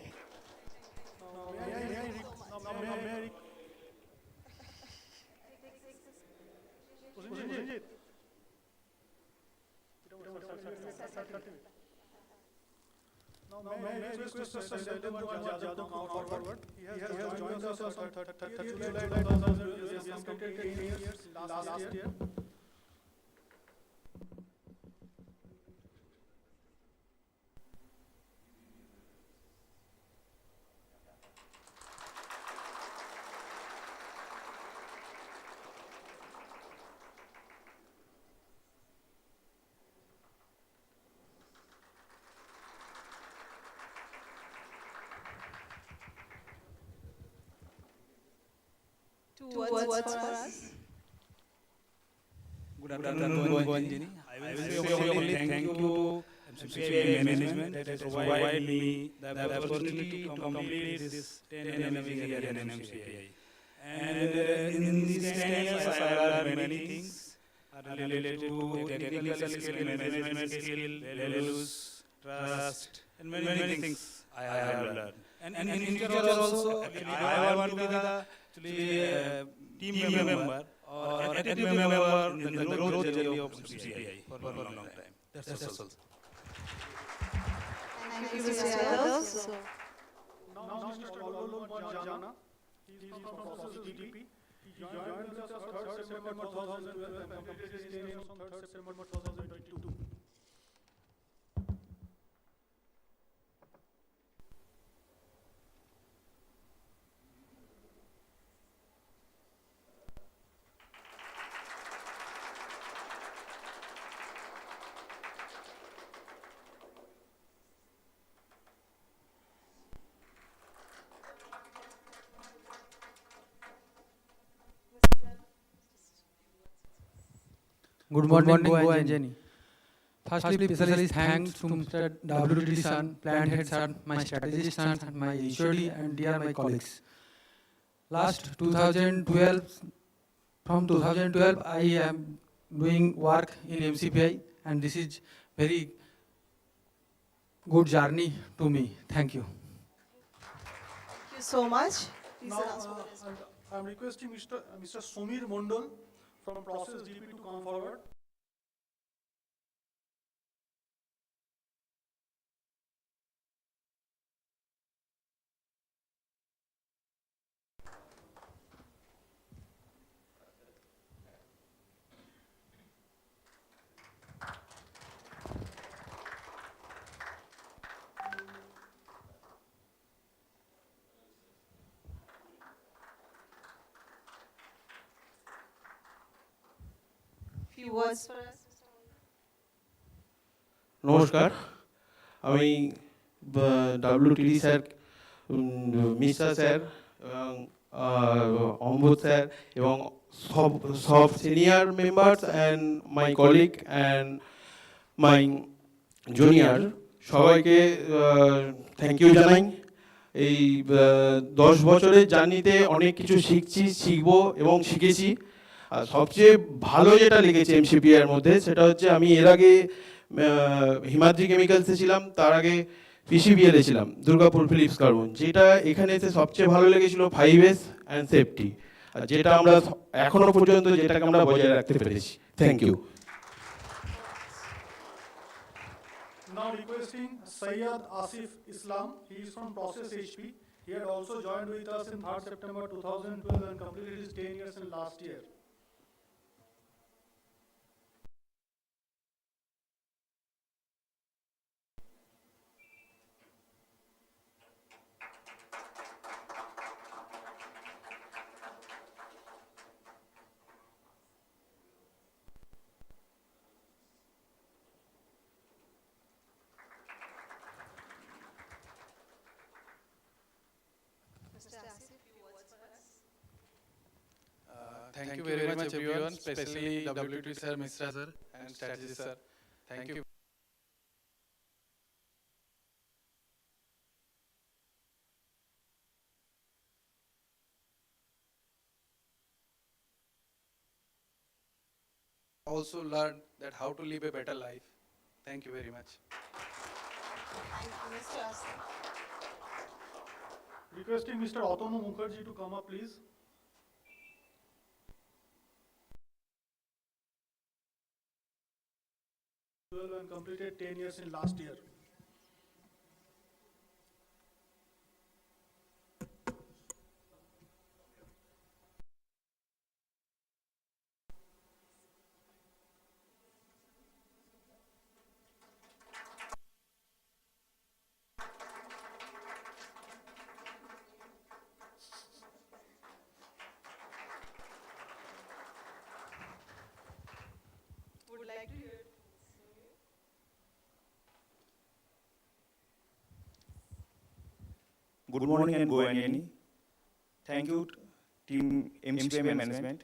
He has joined us on 30th July 2000. He has completed 10 years last year. Two words for us. Good afternoon, Goanjini. I will say only thank you to MCPI management that has provided me the opportunity to complete this 10 years in MCPI. And in these 10 years, I have learned many things related to technical skill, management skill, values, trust, and many things I have learned. And in future also, I want to be the team member or active member in the growth journey of MCPI for a long time. That's all. Thank you, Mr. Yadav. So, Now Mr. Jana, he is from Process DP. He joined us on 3rd September 2012 and completed his training on 3rd September 2022. Good morning, Go and Jenny. Firstly, specially thanks to Mr. WTD sir, plant head sir, my strategist sir, my HOD and dear my colleagues. Last 2012, from 2012, I am doing work in MCPI, and this is very good journey to me. Thank you. thank you so much. Please Now, announce what is. I'm requesting Mr. Somir Mondal from Process DP to come forward. Few words for us. নমস্কার, আমি WTD sir, Mishra sir এবং Ambuj sir এবং সব senior members and my colleague and my junior সবাইকে thank you জানাই। এই 10 বছরের জার্নিতে অনেক কিছু শিখবো এবং শিখেছি। আর সবচেয়ে ভালো যেটা লেগেছে এমসিপিআই এর মধ্যে সেটা হচ্ছে আমি এর আগে হিমাদ্রি কেমিক্যালসে ছিলাম, তার আগে পিসিবিএলে ছিলাম, দুর্গাপুর ফিলিপস কার্বন। যেটা এখানে এসে সবচেয়ে ভালো লেগেছিল 5S অ্যান্ড সেফটি, আর যেটা আমরা এখনো পর্যন্ত যেটাকে আমরা বজায় রাখতে পেরেছি। Thank you. Now requesting Sayyid Asif Islam. He is from Process HP. He had also joined with us in 3rd September 2012 and completed his 10 years in last year. Thank you very much everyone, especially WTD sir, Mishra sir and strategist sir. Thank you. Also learned that how to live a better life. Thank you very much. Thank you, Mr. Asif. Requesting Mr. Atanu Mukherjee to come up, please. And completed 10 years in last year. Would like to hear. Good morning and go and thank you team MCPI management.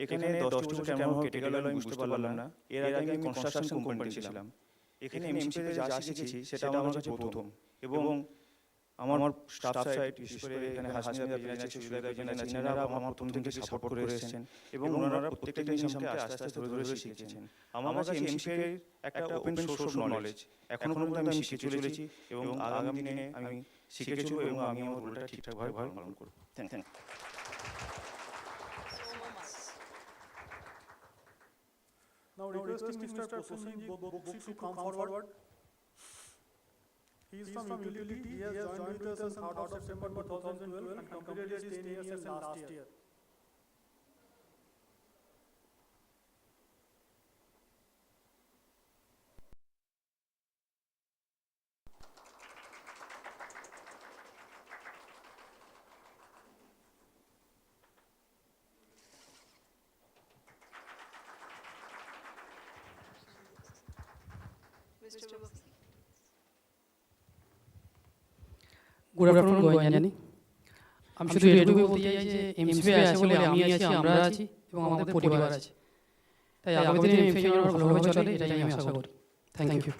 এখানে 10টি বছর কেমন কেটে গেল আমি বুঝতে পারলাম না। এর আগে আমি কনস্ট্রাকশন কোম্পানি ছিলাম। এখানে এমসিপিতে যা শিখেছি সেটা আমার কাছে প্রথম, এবং আমার স্টাফ সাইড বিশেষ করে এখানে হাসিনা বিজনেস সুবিধা জিনারা আমার প্রথম থেকে সাপোর্ট করে এসেছেন এবং ওনারা প্রত্যেকটা জিনিস আমাকে আস্তে আস্তে ধরে ধরে শিখিয়েছেন। আমার কাছে এমসিপিআই একটা ওপেন সোর্স অফ নলেজ, এখনো পর্যন্ত আমি শিখে চলেছি এবং আগামী দিনে আমি শিখে চলব এবং আমি আমার রোলটা ঠিকঠাকভাবে পালন করব। Thank you. requesting Mr. Prosenjit Bokshi to come forward. He is from utility. He has joined with us on 3rd of September 2012 and completed his 10 years in last year. Mr. Bokshi. Good afternoon গোয়েঞ্জানি। আমি শুধু এটুকুই বলতে চাই যে এমসিপিআই আছে বলে আমি আছি, আমরা আছি এবং আমাদের পরিবার আছে, তাই আগামী দিনে এমসিপিআই যেন ভালোভাবে চলে এটাই আমি আশা করি। Thank you.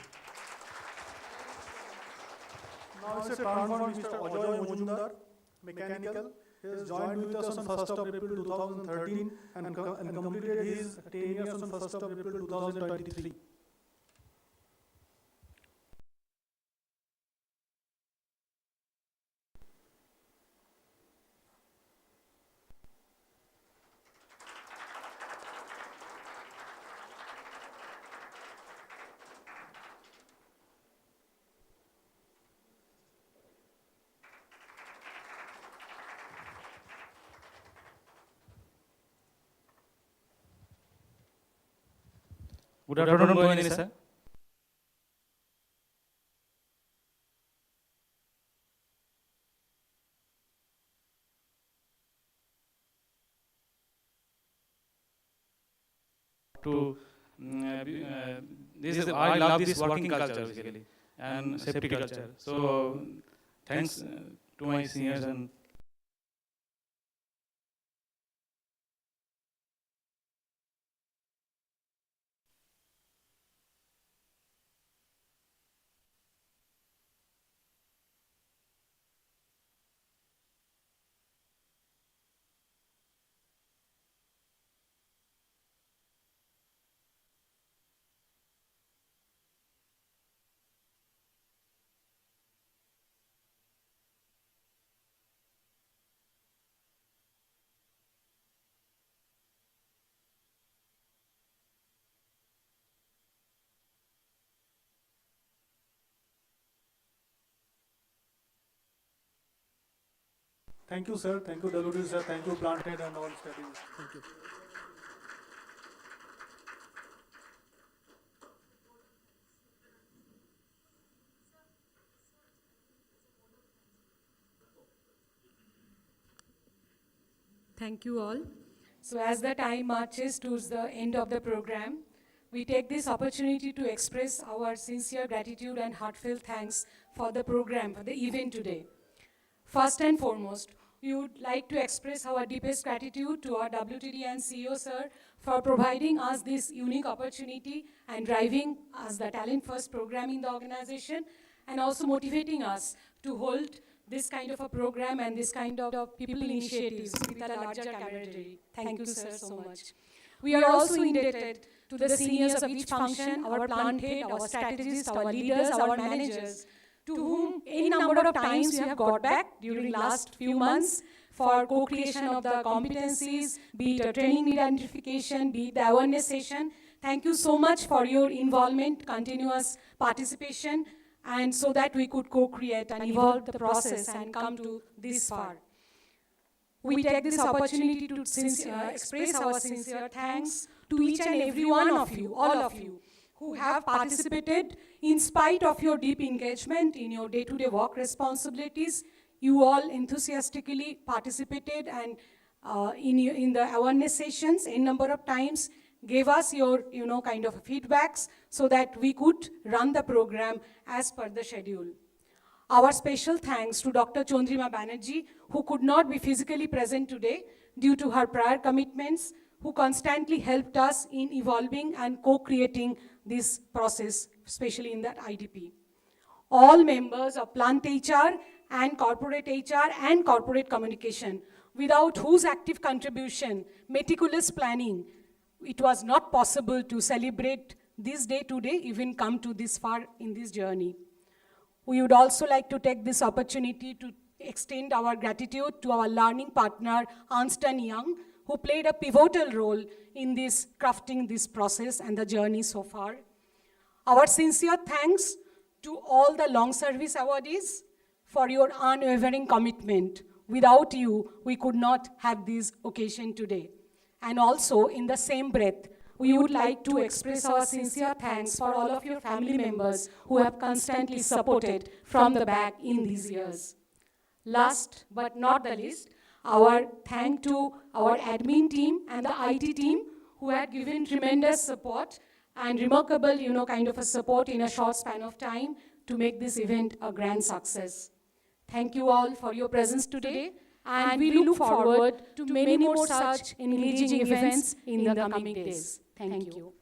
Now it's a turn for Mr. Ajoy Mujumdar, mechanical. He has joined with us on 1st of April 2013 and completed his 10 years on 1st of April 2023. Good afternoon, Goenjani sir. I love this working culture basically and safety culture. So thanks to my seniors and Thank you, sir. Thank you, WD sir. Thank you, Planted and all studies. Thank you. Thank you all. So as the time marches towards the end of the program, we take this opportunity to express our sincere gratitude and heartfelt thanks for the program, for the event today. First and foremost, we would like to express our deepest gratitude to our WTD and CEO sir for providing us this unique opportunity and driving us the Talent First program in the organization, and also motivating us to hold this kind of a program and this kind of people initiatives with a larger camaraderie. Thank you, sir, so much. We are also indebted to the seniors of each function, our plant head, our strategists, our leaders, our managers, to whom any number of times we have got back during last few months for co-creation of the competencies, be it a training need identification, be it the awareness session. Thank you so much for your involvement, continuous participation, and so that we could co-create and evolve the process and come to this far. We take this opportunity to express our sincere thanks to each and every one of you, all of you, who have participated in spite of your deep engagement in your day-to-day work responsibilities. You all enthusiastically participated and in the awareness sessions a number of times, gave us your kind of feedbacks so that we could run the program as per the schedule. Our special thanks to Dr. Chandrima Banerjee, who could not be physically present today due to her prior commitments, who constantly helped us in evolving and co-creating this process, especially in that IDP. All members of plant HR and corporate HR and corporate communication, without whose active contribution, meticulous planning, it was not possible to celebrate this day today, even come to this far in this journey. We would also like to take this opportunity to extend our gratitude to our learning partner, Ernst & Young, who played a pivotal role in this crafting this process and the journey so far. Our sincere thanks to all the long service awardees for your unwavering commitment. Without you, we could not have this occasion today. And also, in the same breath, we would like to express our sincere thanks for all of your family members who have constantly supported from the back in these years. Last but not the least, our thank to our admin team and the IT team who had given tremendous support and remarkable, kind of a support in a short span of time to make this event a grand success. Thank you all for your presence today, and we look forward to many more such engaging events in the coming days. Thank you.